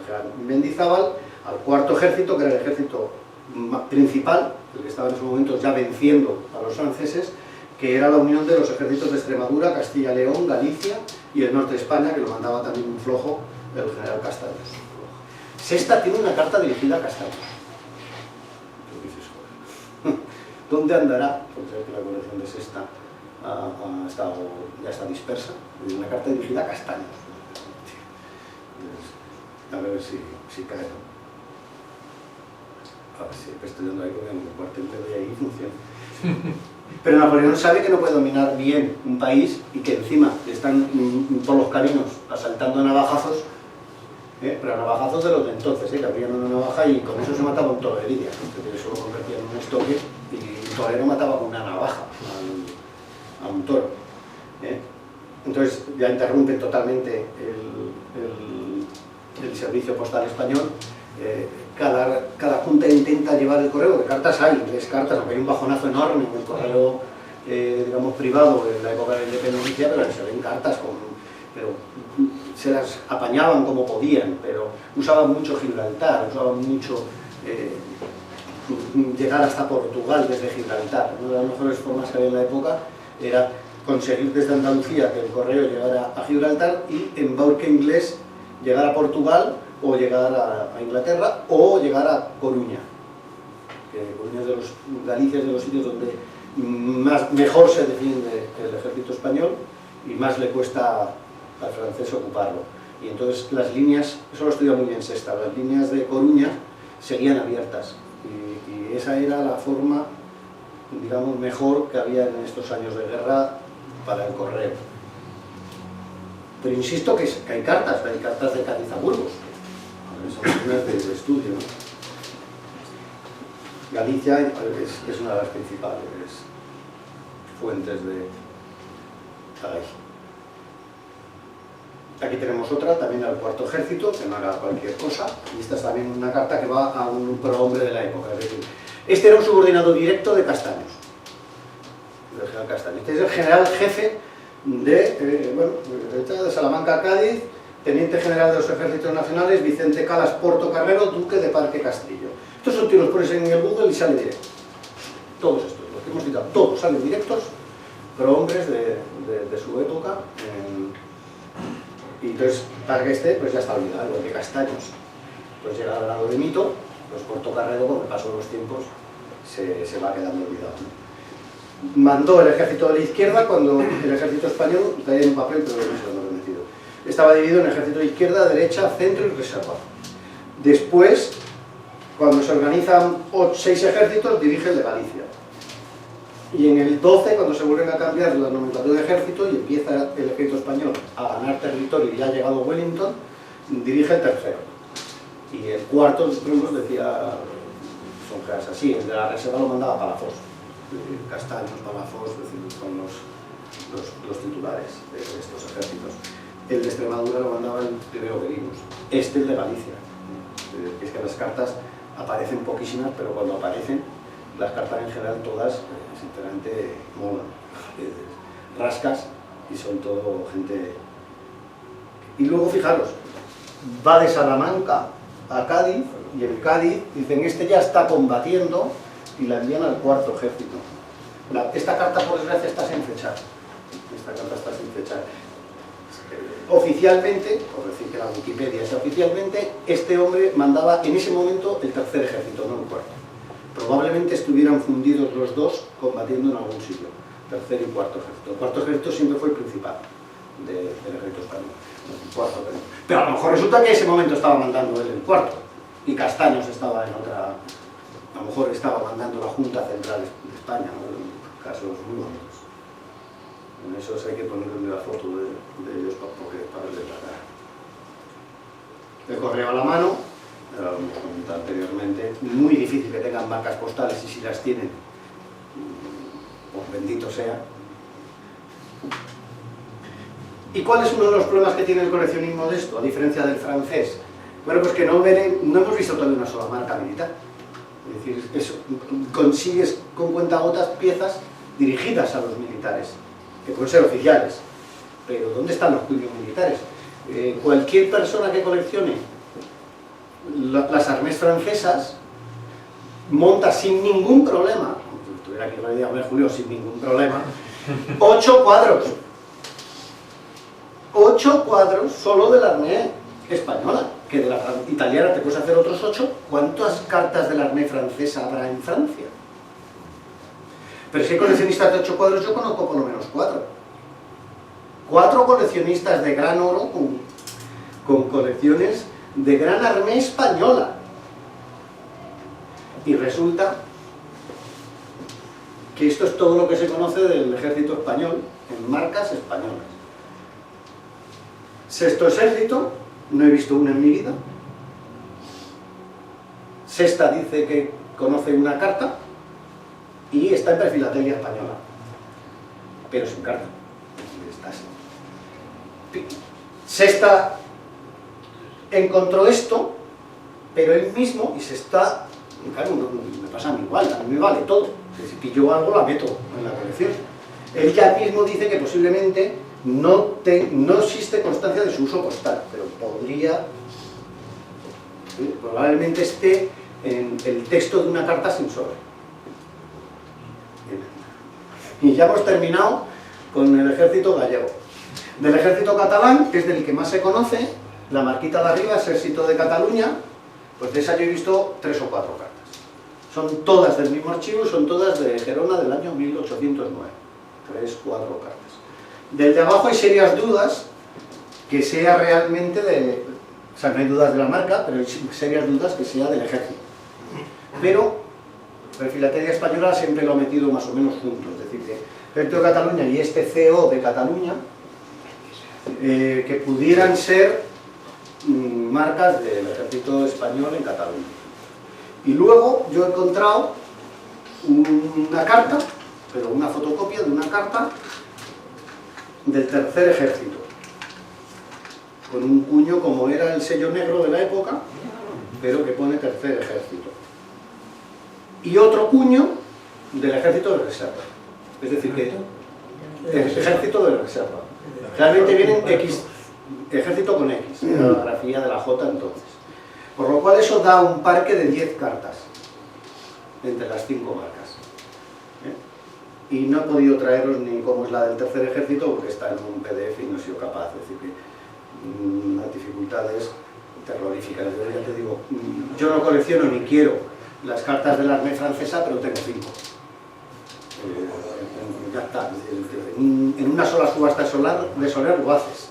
general Mendizábal, al 4º ejército, que era el ejército principal, el que estaba en esos momentos ya venciendo a los franceses, que era la unión de los ejércitos de Extremadura, Castilla y León, Galicia y el norte de España, que lo mandaba también un flojo, el general Castaños. Sesta tiene una carta dirigida a Castaños. Tú dices, joder, ¿dónde andará? Porque sé que la colección de Sesta ya está dispersa. Una carta dirigida a Castaños. A ver si cae, ¿no? A ver si estoy dando ahí porque en el cuartel de ahí funciona. Pero Napoleón sabe que no puede dominar bien un país y que encima están por los caminos asaltando a navajazos, pero a navajazos de los de entonces, que abrían una navaja y con eso se mataba un toro de lidia, que eso lo convertían en un estoque y un torero mataba con una navaja a un toro. Entonces ya interrumpen totalmente el servicio postal español. Cada junta intenta llevar el correo, de cartas hay, 3 cartas, aunque hay un bajonazo enorme en el correo, digamos, privado en la época de la independencia, pero se ven cartas, pero se las apañaban como podían, pero usaban mucho Gibraltar, usaban mucho llegar hasta Portugal desde Gibraltar. Una de las mejores formas que había en la época era conseguir desde Andalucía que el correo llegara a Gibraltar y en buque inglés llegar a Portugal o llegar a Inglaterra o llegar a Coruña. Coruña es de los Galicia es de los sitios donde mejor se defiende el ejército español y más le cuesta al francés ocuparlo. Y entonces las líneas, eso lo estudia muy bien Sesta, las líneas de Coruña seguían abiertas y esa era la forma, digamos, mejor que había en estos años de guerra para el correo. Pero insisto que hay cartas de Cádiz a Burgos, son líneas de estudio, ¿no? Galicia es una de las principales fuentes de Galicia. Aquí tenemos otra, también al 4º ejército, que no era cualquier cosa, y esta es también una carta que va a un prohombre de la época. Es decir, este era un subordinado directo de Castaños, del general Castaños. Este es el general jefe de Salamanca a Cádiz, teniente general de los ejércitos nacionales, Vicente Calas Portocarrero, duque de Parque Castillo. Estos son tiros, pones en el Google y sale directo. Todos estos, los que hemos citado, todos salen directos, prohombres de su época. Y entonces, para que pues ya está olvidado, igual que Castaños. Pues llega al lado de Mito, pues Portocarrero, con el paso de los tiempos, se va quedando olvidado, ¿no? Mandó el ejército de la izquierda cuando el ejército español, está ahí en un papel, pero no se lo hemos metido. Estaba dividido en ejército de izquierda, derecha, centro y reserva. Después, cuando se organizan 6 ejércitos, dirige el de Galicia. Y en el 12, cuando se vuelven a cambiar la nomenclatura de ejército y empieza el ejército español a ganar territorio y ya ha llegado Wellington, dirige el 3º. Y el 4º, nos decía, son generales así, el de la reserva lo mandaba Palafox. Castaños, Palafox, es decir, son los titulares de estos ejércitos. El de Extremadura lo mandaba el primero que vimos, el de Galicia. Es que las cartas aparecen poquísimas, pero cuando aparecen, las cartas en general todas, sinceramente, molan. Rascas y son todo gente... Y luego, fijaros, va de Salamanca a Cádiz, y en Cádiz dicen, este ya está combatiendo, y la envían al cuarto ejército. Esta carta, por desgracia, está sin fechar. Esta carta está sin fechar. Oficialmente, por decir que la Wikipedia es oficialmente, este hombre mandaba en ese momento el tercer ejército, no el cuarto. Probablemente estuvieran fundidos los dos combatiendo en algún sitio, tercer y cuarto ejército. El cuarto ejército siempre fue el principal del ejército español, el cuarto ejército. Pero a lo mejor resulta que en ese momento estaba mandando él el cuarto, y Castaños estaba en otra, a lo mejor estaba mandando la Junta Central de España, ¿no? En casos muy bonitos. En eso hay que ponerle la foto de ellos para verles la cara. El correo a la mano, ya lo hemos comentado anteriormente, muy difícil que tengan marcas postales, y si las tienen, pues bendito sea. ¿Y cuál es uno de los problemas que tiene el coleccionismo de esto, a diferencia del francés? Bueno, pues que no hemos visto todavía una sola marca militar. Es decir, consigues con cuentagotas piezas dirigidas a los militares, que pueden ser oficiales, pero ¿dónde están los cuños militares? Cualquier persona que coleccione las armés francesas monta sin ningún problema, si tuviera aquí la idea de Julio, sin ningún problema, 8 cuadros. 8 cuadros solo de la armée española, que de la italiana te puedes hacer otros 8. ¿Cuántas cartas de la armée francesa habrá en Francia? Pero si hay coleccionistas de 8 cuadros, yo conozco por lo menos 4. 4 coleccionistas de gran oro con colecciones de gran armée española. Y resulta que esto es todo lo que se conoce del ejército español en marcas españolas. Sexto ejército, no he visto una en mi vida. Sexta dice que conoce una carta y está en perfilatelia española, pero sin carta. Está así. Sexta encontró esto, pero él mismo, y se está... Claro, me pasa a mí igual, a mí me vale todo. Si pillo algo, la meto en la colección. Él ya mismo dice que posiblemente no existe constancia de su uso postal, pero podría, probablemente esté en el texto de una carta sin sobre. Y ya hemos terminado con el ejército gallego. Del ejército catalán, que es del que más se conoce, la marquita de arriba, Ejército de Cataluña, pues de esa yo he visto 3 o 4 cartas. Son todas del mismo archivo, son todas de Gerona del año 1809. 3 o 4 cartas. Del de abajo hay serias dudas que sea realmente de... O sea, no hay dudas de la marca, pero hay serias dudas que sea del ejército. Pero la Filatelia Española siempre lo ha metido más o menos juntos. Es decir, que el Ejército de Cataluña y este CO de Cataluña, que pudieran ser marcas del ejército español en Cataluña. Y luego yo he encontrado una carta, pero una fotocopia de una carta del tercer ejército, con un cuño como era el sello negro de la época, pero que pone tercer ejército. Y otro cuño del ejército de reserva. Es decir, que el ejército de reserva. Realmente vienen X, ejército con X, era la grafía de la J entonces. Por lo cual eso da un parque de 10 cartas entre las 5 marcas. Y no he podido traeros ni cómo es la del tercer ejército porque está en un PDF y no he sido capaz. Es decir, que las dificultades terroríficas. Yo ya te digo, yo no colecciono ni quiero las cartas de la armée francesa, pero tengo 5. Ya está. En una sola subasta de Soler lo haces.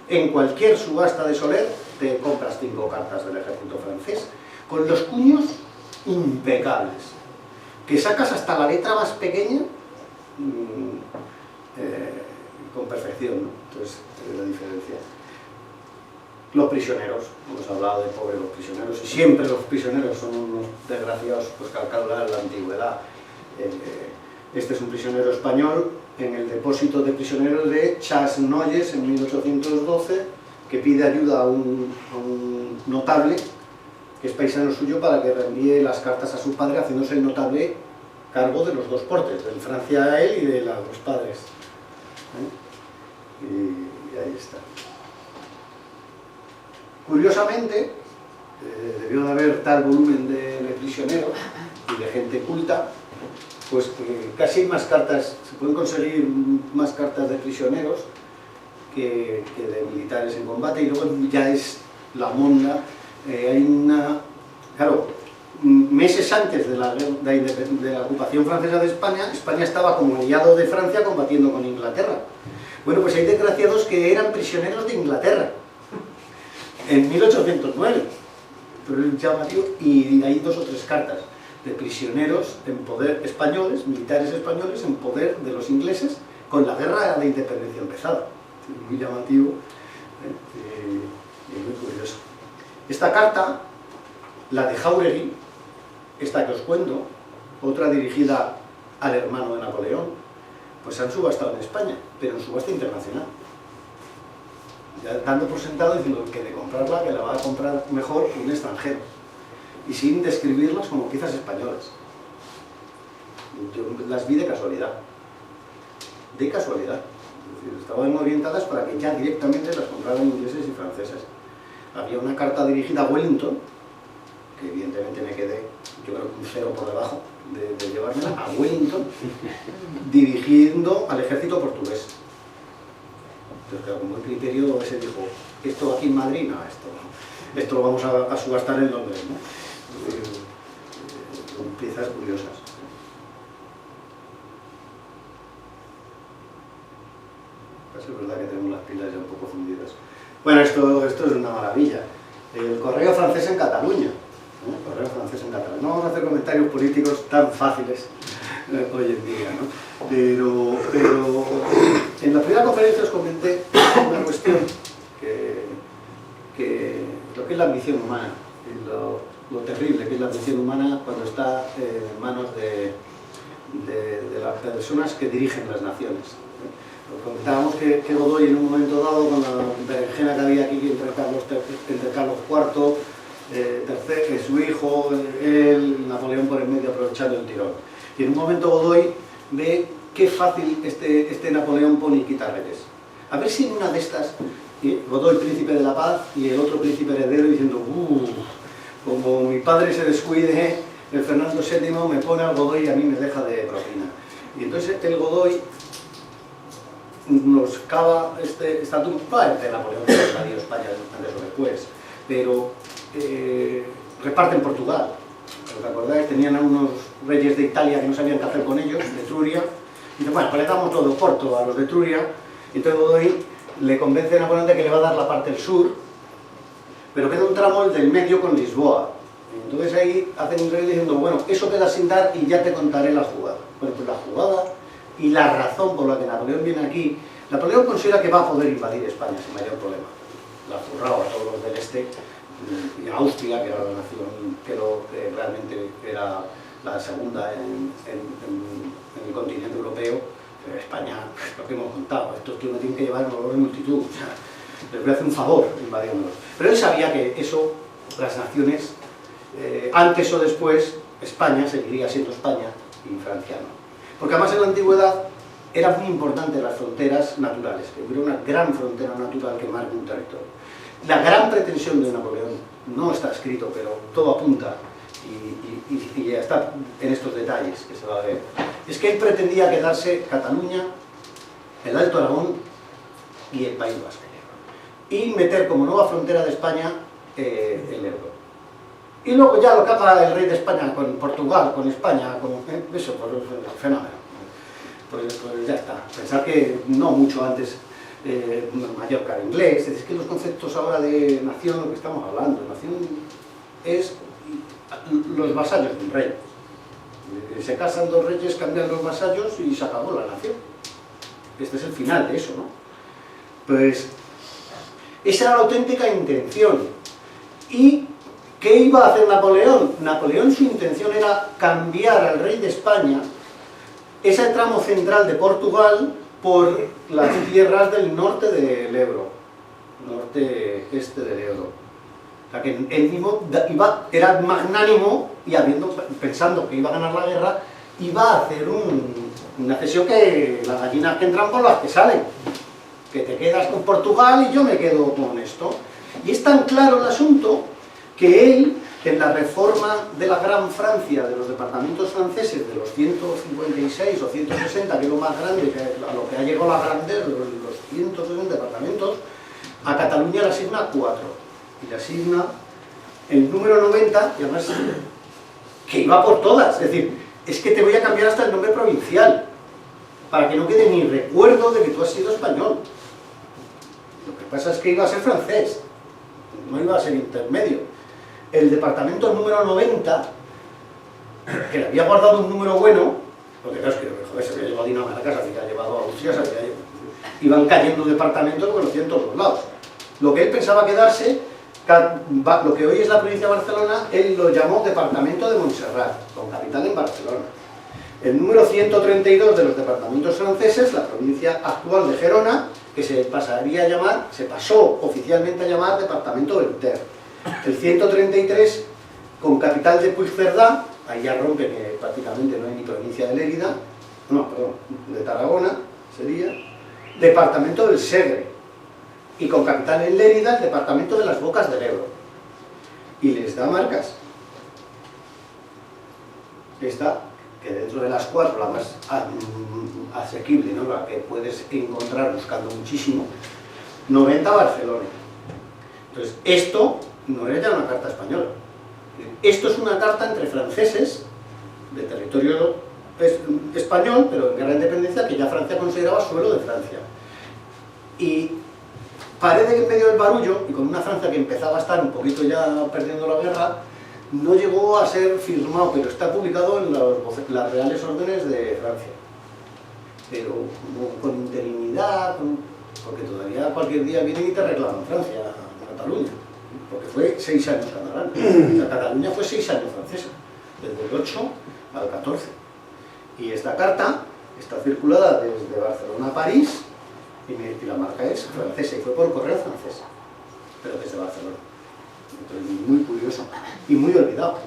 En cualquier subasta de Soler te compras 5 cartas del ejército francés con los cuños impecables, que sacas hasta la letra más pequeña con perfección, ¿no? Entonces, la diferencia. Los prisioneros, hemos hablado de pobres los prisioneros, y siempre los prisioneros son unos desgraciados, pues calcular la antigüedad. Este es un prisionero español en el depósito de prisioneros de Chasnoyes en 1812, que pide ayuda a un notable, que es paisano suyo, para que reenvíe las cartas a su padre, haciéndose el notable cargo de los dos portes, de Francia a él y de los padres. Y ahí está. Curiosamente, debió de haber tal volumen de prisioneros y de gente culta, pues que casi hay más cartas, se pueden conseguir más cartas de prisioneros que de militares en combate, y luego ya es la monda. Hay una... Claro, meses antes de la ocupación francesa de España, España estaba como aliado de Francia combatiendo con Inglaterra. Bueno, pues hay desgraciados que eran prisioneros de Inglaterra en 1809, pero es llamativo, y hay 2 o 3 cartas de prisioneros en poder españoles, militares españoles en poder de los ingleses, con la guerra de independencia empezada. Muy llamativo y muy curioso. Esta carta, la de Jáuregui, esta que os cuento, otra dirigida al hermano de Napoleón, pues se han subastado en España, pero en subasta internacional. Ya dando por sentado diciendo que de comprarla, que la va a comprar mejor un extranjero, y sin describirlas como piezas españolas. Yo las vi de casualidad. De casualidad. Es decir, estaban orientadas para que ya directamente las compraran ingleses y franceses. Había una carta dirigida a Wellington, que evidentemente me quedé, yo creo que un 0 por debajo de llevármela, a Wellington, dirigiendo al ejército portugués. Entonces, claro, con buen criterio ese dijo, esto aquí en Madrid, no, esto lo vamos a subastar en Londres, ¿no? Son piezas curiosas. Es verdad que tenemos las pilas ya un poco fundidas. Bueno, esto es una maravilla. El correo francés en Cataluña. El correo francés en Cataluña. No vamos a hacer comentarios políticos tan fáciles hoy en día, ¿no? Pero en la primera conferencia os comenté una cuestión que lo que es la ambición humana, y lo terrible que es la ambición humana cuando está en manos de las personas que dirigen las naciones. Comentábamos que Godoy en un momento dado, con la berenjena que había aquí entre Carlos IV, su hijo, él, Napoleón por en medio aprovechando el tirón. Y en un momento Godoy ve qué fácil este Napoleón pone y quita reyes. A ver si en una de estas, Godoy príncipe de la paz y el otro príncipe heredero diciendo, como mi padre se descuide, el Fernando VII me pone al Godoy y a mí me deja de propina. Y entonces el Godoy nos cava esta tumba de Napoleón, que invadió España antes o después, pero reparten Portugal. ¿Os acordáis? Tenían a unos reyes de Italia que no sabían qué hacer con ellos, de Etruria, y dicen, bueno, pues le damos todo Porto a los de Etruria, y entonces Godoy le convence a Napoleón de que le va a dar la parte del sur, pero queda un tramo el del medio con Lisboa. Entonces ahí hacen un rey diciendo, bueno, eso queda sin dar y ya te contaré la jugada. Bueno, pues la jugada y la razón por la que Napoleón viene aquí, Napoleón considera que va a poder invadir España sin mayor problema. La zurraba a todos los del este, y a Austria, que era la nación que realmente era la segunda en el continente europeo. España, lo que hemos contado, estos tíos no tienen que llevar un olor de multitud, o sea, les voy a hacer un favor invadiéndolos. Pero él sabía que eso, las naciones, antes o después, España seguiría siendo España y Francia no. Porque además en la antigüedad eran muy importantes las fronteras naturales, que hubiera una gran frontera natural que marque un territorio. La gran pretensión de Napoleón, no está escrito, pero todo apunta, y ya está en estos detalles que se va a ver, es que él pretendía quedarse Cataluña, el Alto Aragón y el País Vasco, y meter como nueva frontera de España el Ebro. Y luego ya lo que haga el rey de España con Portugal, con España, con eso, pues fenómeno. Pues ya está. Pensar que no mucho antes Mallorca era inglés, es que los conceptos ahora de nación, lo que estamos hablando, nación es los vasallos de un rey. Se casan dos reyes, cambian los vasallos y se acabó la nación. Este es el final de eso, ¿no? Pues esa era la auténtica intención. ¿Y qué iba a hacer Napoleón? Napoleón, su intención era cambiar al rey de España ese tramo central de Portugal por las tierras del norte del Ebro, norte-este del Ebro. O sea que él mismo era magnánimo y pensando que iba a ganar la guerra, iba a hacer una cesión que las gallinas que entran por las que salen, que te quedas con Portugal y yo me quedo con esto. Y es tan claro el asunto que él, en la reforma de la Gran Francia, de los departamentos franceses, de los 156 o 160, que es lo más grande, a lo que ha llegado la grandeza, los 160 departamentos, a Cataluña le asigna 4. Y le asigna el número 90, y además que iba por todas. Es decir, es que te voy a cambiar hasta el nombre provincial, para que no quede ni recuerdo de que tú has sido español. Lo que pasa es que iba a ser francés, no iba a ser intermedio. El departamento número 90, que le había guardado un número bueno, porque claro, es que joder, se había llevado Dinamarca, se había llevado Austria, iban cayendo departamentos porque lo hacían todos los lados. Lo que él pensaba quedarse, lo que hoy es la provincia de Barcelona, él lo llamó departamento de Montserrat, con capital en Barcelona. El número 132 de los departamentos franceses, la provincia actual de Gerona, que se pasó oficialmente a llamar departamento del Ter. El 133, con capital de Puigcerdá, ahí ya rompe que prácticamente no hay ni provincia de Lérida, no, perdón, de Tarragona sería, departamento del Segre, y con capital en Lérida, el departamento de las Bocas del Ebro. Y les da marcas. Esta, que dentro de las 4, la más asequible, ¿no?, la que puedes encontrar buscando muchísimo, 90 Barcelona. Entonces, esto no era ya una carta española. Esto es una carta entre franceses, de territorio español, pero en guerra de independencia, que ya Francia consideraba suelo de Francia. Y parece que en medio del barullo, y con una Francia que empezaba a estar un poquito ya perdiendo la guerra, no llegó a ser firmado, pero está publicado en las reales órdenes de Francia. Pero con interinidad, porque todavía cualquier día vienen y te reclaman Francia, Cataluña, porque fue 6 años catalán. La Cataluña fue 6 años francesa, desde el 8 al 14. Y esta carta está circulada desde Barcelona a París, y la marca es francesa, y fue por correo francés, pero desde Barcelona. Entonces, muy curioso y muy olvidado,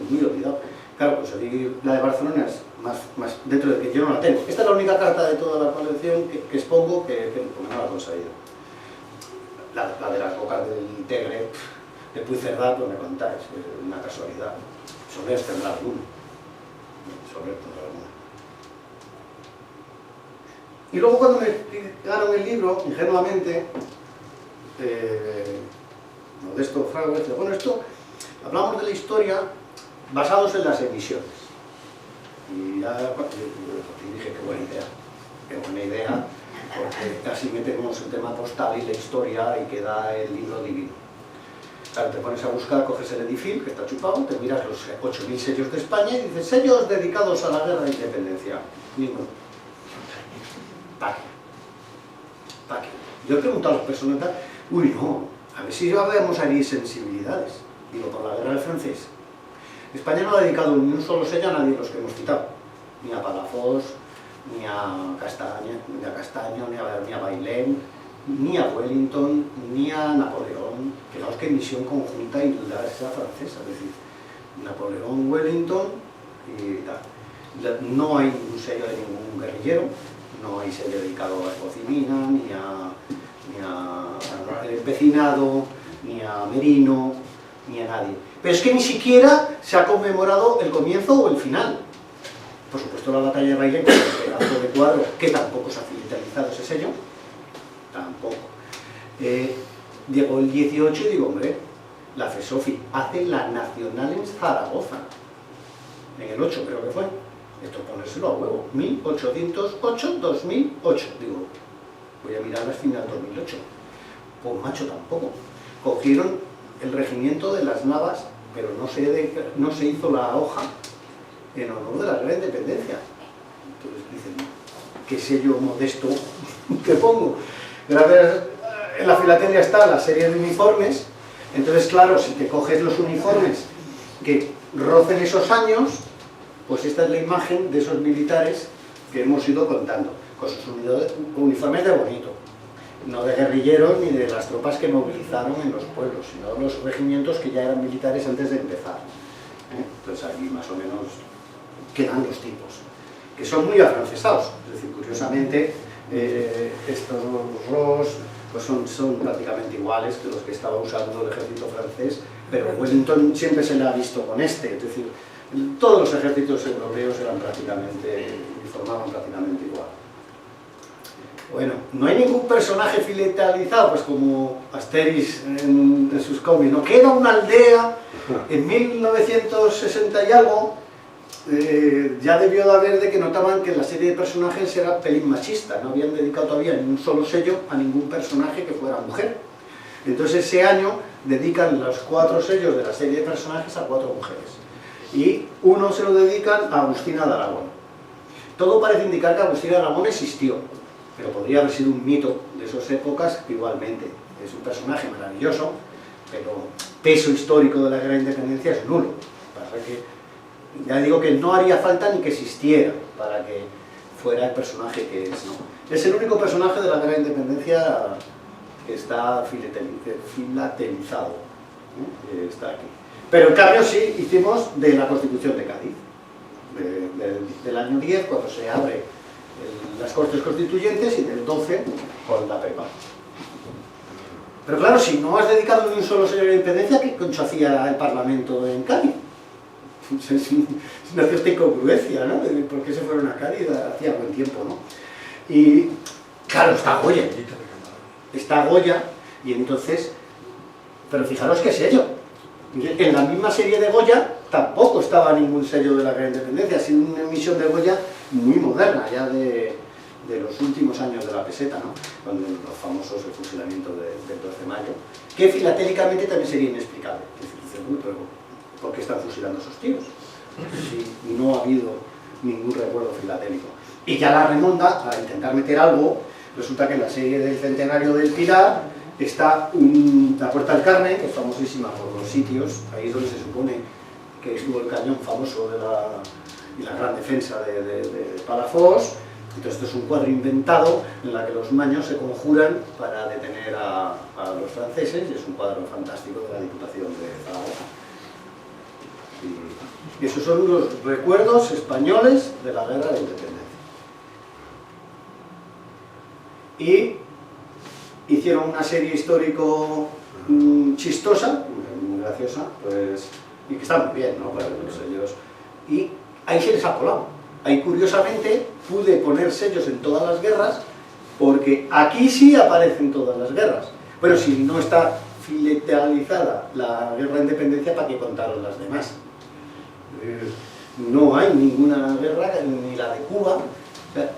muy olvidado. Claro, pues la de Barcelona es más dentro de que yo no la tengo. Esta es la única carta de toda la colección que expongo que no la he conseguido. La de las Bocas del Tegre, de Puigcerdá, pues me contáis, es una casualidad. Soler tendrá alguno. Soler tendrá alguno. Y luego cuando me explicaron el libro, ingenuamente, Modesto Fraga dice, bueno, esto, hablamos de la historia basados en las emisiones. Y ya dije, qué buena idea, porque casi metemos el tema postal y la historia y queda el libro divino. Claro, te pones a buscar, coges el Edifil, que está chupado, te miras los 8.000 sellos de España y dices, sellos dedicados a la guerra de independencia. Ninguno. ¿Para qué? Yo he preguntado a las personas, uy, no, a ver si habíamos ahí sensibilidades. Digo, por la guerra del francés. España no ha dedicado ni un solo sello a nadie de los que hemos citado. Ni a Palafox, ni a Castaño, ni a Bailén, ni a Wellington, ni a Napoleón. Fijaos qué misión conjunta y la esa francesa, es decir, Napoleón, Wellington y tal. No hay un sello de ningún guerrillero, no hay sello dedicado a Escocimina, ni al empecinado, ni a Merino, ni a nadie. Pero es que ni siquiera se ha conmemorado el comienzo o el final. Por supuesto la batalla de Bailén, con el pedazo de cuadro, que tampoco se ha filtrado ese sello, tampoco. Llegó el 18 y digo, hombre, la FESOFI hace la nacional en Zaragoza, en el 8 creo que fue. Esto ponérselo a huevo, 1808, 2008, digo, voy a mirar las finales 2008. Pues macho, tampoco. Cogieron el regimiento de las Navas, pero no se hizo la hoja en honor de la guerra de independencia. Entonces dicen, ¿qué sello modesto que pongo? Gracias, en la filatelia está la serie de uniformes, entonces claro, si te coges los uniformes que rocen esos años, Pues esta es la imagen de esos militares que hemos ido contando, con sus uniformes de bonito, no de guerrilleros ni de las tropas que movilizaron en los pueblos, sino los regimientos que ya eran militares antes de empezar. Entonces aquí más o menos quedan los tipos, que son muy afrancesados. Es decir, curiosamente, estos ROS pues son prácticamente iguales que los que estaba usando el ejército francés, pero Wellington siempre se le ha visto con este. Es decir, todos los ejércitos europeos eran uniformaban prácticamente igual. Bueno, no hay ningún personaje filatalizado, pues como Asterix en sus cómics, ¿no? Queda una aldea en 1960 y algo, ya debió de haber de que notaban que la serie de personajes era pelín machista, no habían dedicado todavía ni un solo sello a ningún personaje que fuera mujer. Entonces ese año dedican los 4 sellos de la serie de personajes a 4 mujeres. Y uno se lo dedican a Agustina de Aragón. Todo parece indicar que Agustina de Aragón existió, pero podría haber sido un mito de esas épocas igualmente. Es un personaje maravilloso, pero peso histórico de la Guerra de Independencia es nulo. Pasa que, ya digo que no haría falta ni que existiera para que fuera el personaje que es, ¿no? Es el único personaje de la Guerra de Independencia que está filatelizado, ¿no? Está aquí. Pero en cambio sí hicimos de la Constitución de Cádiz, del año 10, cuando se abre las Cortes Constituyentes, y del 12 con la PEPA. Pero claro, si no has dedicado ni un solo sello de independencia, ¿qué concho hacía el Parlamento en Cádiz? Es una cierta incongruencia, ¿no? ¿Por qué se fueron a Cádiz? Hacía buen tiempo, ¿no? Y claro, está Goya. Está Goya, y entonces... Pero fijaros qué sello. En la misma serie de Goya tampoco estaba ningún sello de la Guerra de Independencia, ha sido una emisión de Goya muy moderna, ya de los últimos años de la peseta, ¿no? Con los famosos el fusilamiento del 12 de mayo, que filatélicamente también sería inexplicable. Es decir, pero ¿por qué están fusilando esos tíos? Si no ha habido ningún recuerdo filatélico. Y ya la remonta, a intentar meter algo, resulta que en la serie del centenario del Pilar está la Puerta del Carmen, que es famosísima por los sitios, ahí es donde se supone que estuvo el cañón famoso y la gran defensa de Palafox. Entonces esto es un cuadro inventado en el que los maños se conjuran para detener a los franceses, y es un cuadro fantástico de la Diputación de Zaragoza. Y esos son los recuerdos españoles de la Guerra de Independencia. Y hicieron una serie histórico chistosa, muy graciosa, pues, y que está muy bien, ¿no? Para los sellos. Y ahí se les ha colado. Ahí, curiosamente, pude poner sellos en todas las guerras, porque aquí sí aparecen todas las guerras. Pero si no está filatalizada la Guerra de Independencia, ¿para qué contaron las demás? No hay ninguna guerra, ni la de Cuba. O sea,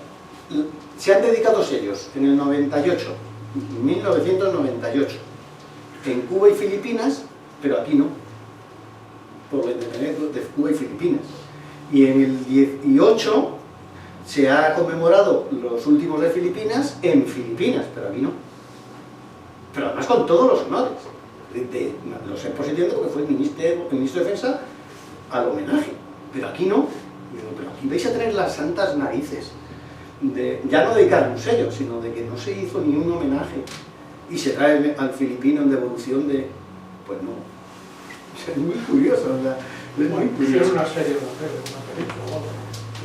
se han dedicado sellos en el 98, 1998, en Cuba y Filipinas, pero aquí no, por la independencia de Cuba y Filipinas. Y en el 18 se ha conmemorado los últimos de Filipinas en Filipinas, pero aquí no. Pero además con todos los honores. Lo sé por sentido porque fue el ministro de Defensa al homenaje, pero aquí no. Pero aquí vais a tener las santas narices de ya no dedicar un sello, sino de que no se hizo ni un homenaje y se trae al filipino en devolución de... pues no. Es muy curioso, ¿verdad? Es muy curioso. Hicieron una serie, una película,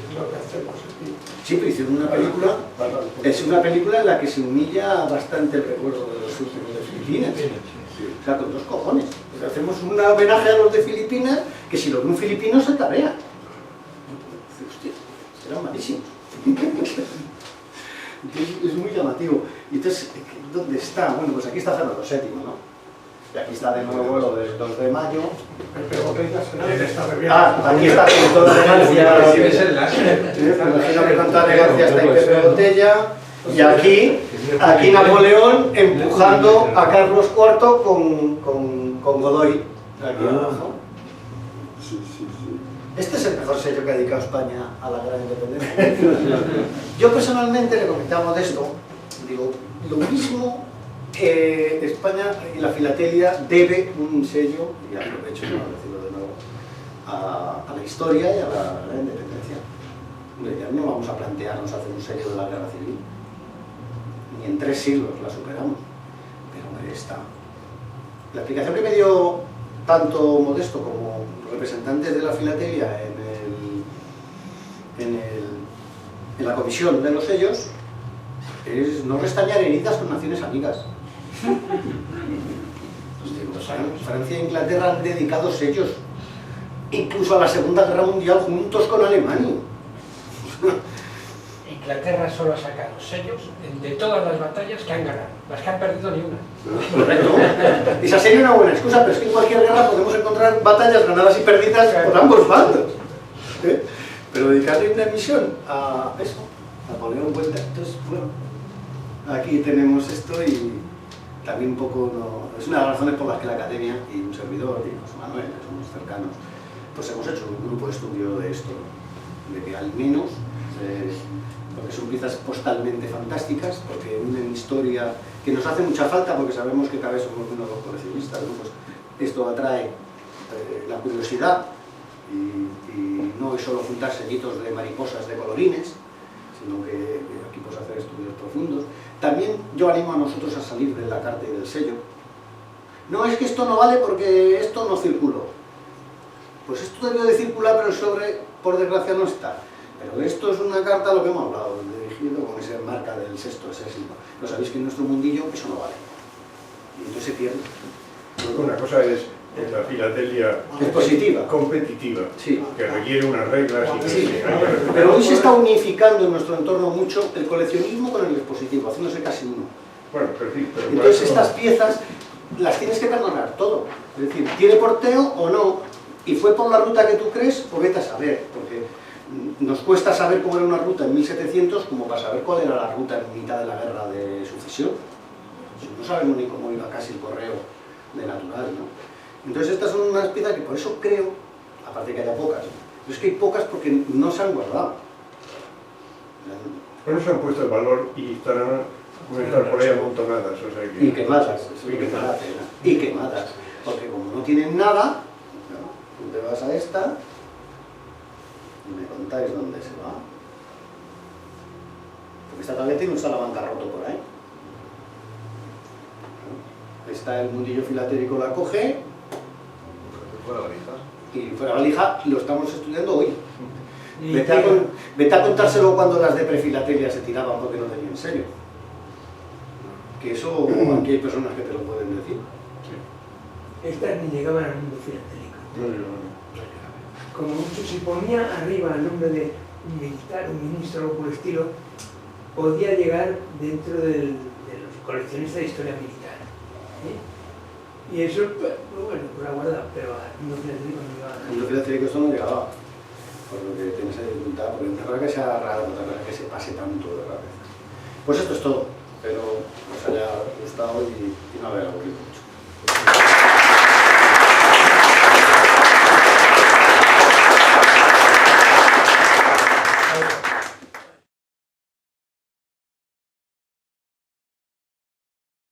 es lo que hacemos aquí. Sí, pero hicieron una película, es una película en la que se humilla bastante el recuerdo de los últimos de Filipinas. O sea, con 2 cojones. Porque hacemos un homenaje a los de Filipinas, que si lo ve un filipino se cabrea. Hostia, serán malísimos. Es muy llamativo. Y entonces, ¿dónde está? Bueno, pues aquí está Fernando VII, ¿no? Y aquí está de nuevo lo del 2 de mayo. Aquí está con toda elegancia. Me imagino que con toda elegancia está ahí Pepe Botella. Y aquí Napoleón empujando a Carlos IV con Godoy. Aquí abajo. Este es el mejor sello que ha dedicado España a la Guerra de Independencia. Yo personalmente le comentaba de esto, digo, lo mismo España y la filatelia debe un sello, y aprovecho para decirlo de nuevo, a la historia y a la independencia. Hombre, ya no vamos a plantearnos hacer un sello de la guerra civil, ni en 3 siglos la superamos, pero hombre, está. La explicación que me dio tanto Modesto como representantes de la filatelia en la comisión de los sellos es no restañar heridas con naciones amigas. Francia e Inglaterra han dedicado sellos incluso a la Segunda Guerra Mundial juntos con Alemania. Inglaterra solo ha sacado sellos de todas las batallas que han ganado, las que han perdido ni una. Correcto. Esa sería una buena excusa, pero es que en cualquier guerra podemos encontrar batallas ganadas y perdidas por ambos bandos. Pero dedicarle una misión a eso, a Napoleón cuenta. Entonces, bueno, aquí tenemos esto y también un poco, es una de las razones por las que la Academia y un servidor y José Manuel, que somos cercanos, pues hemos hecho un grupo de estudio de esto, de que al menos, porque son piezas postalmente fantásticas, porque unen historia que nos hace mucha falta, porque sabemos que cada vez somos menos los coleccionistas, ¿no? Pues esto atrae la curiosidad y no es solo juntar sellitos de mariposas de colorines, sino que aquí puedes hacer estudios profundos. También yo animo a nosotros a salir de la carta y del sello. No, es que esto no vale porque esto no circuló. Pues esto debió de circular, pero el sobre, por desgracia, no está. Pero esto es una carta a lo que hemos hablado, dirigido con esa marca del sexto, ese signo. Pero sabéis que en nuestro mundillo eso no vale. Y entonces se pierde. Una cosa es la filatelia expositiva, competitiva, sí, que requiere unas reglas y que sí. hay que respetar. Pero hoy se está unificando en nuestro entorno mucho el coleccionismo con el expositivo, haciéndose casi uno. Bueno, pero sí, pero entonces estas piezas las tienes que perdonar todo. Es decir, ¿tiene porteo o no? ¿Y fue por la ruta que tú crees? O vete a saber, porque nos cuesta saber cómo era una ruta en 1700 como para saber cuál era la ruta en mitad de la guerra de sucesión. No sabemos ni cómo iba casi el correo de natural, ¿no? Entonces estas son unas piezas que por eso creo, aparte de que haya pocas, pero es que hay pocas porque no se han guardado. Por eso han puesto el valor y estarán por ahí amontonadas. O sea que... Y quemadas, eso es lo que me da pena. Y quemadas, porque como no tienen nada, ¿no? Tú te vas a esta y me contáis dónde se va. Porque esta todavía tiene un salamanca roto por ahí. Está el mundillo filatérico, la coge. Fuera valija. Y fuera valija lo estamos estudiando hoy. Vete a contárselo cuando las de prefilatelia se tiraban porque no tenían sello. Que eso, aquí hay personas que te lo pueden decir. Estas ni llegaban al mundo filatélico. Como mucho, si ponía arriba el nombre de un militar, un ministro o algo por el estilo, podía llegar dentro de los coleccionistas de historia militar. Y eso, pues bueno, por la guarda, pero al mundo filatélico no llegaba. Al mundo filatélico esto no llegaba. Por lo que tiene esa dificultad, porque una cosa que sea rara, otra cosa que se pase tanto de la cabeza. Pues esto es todo. Espero que os haya gustado y no haber aburrido.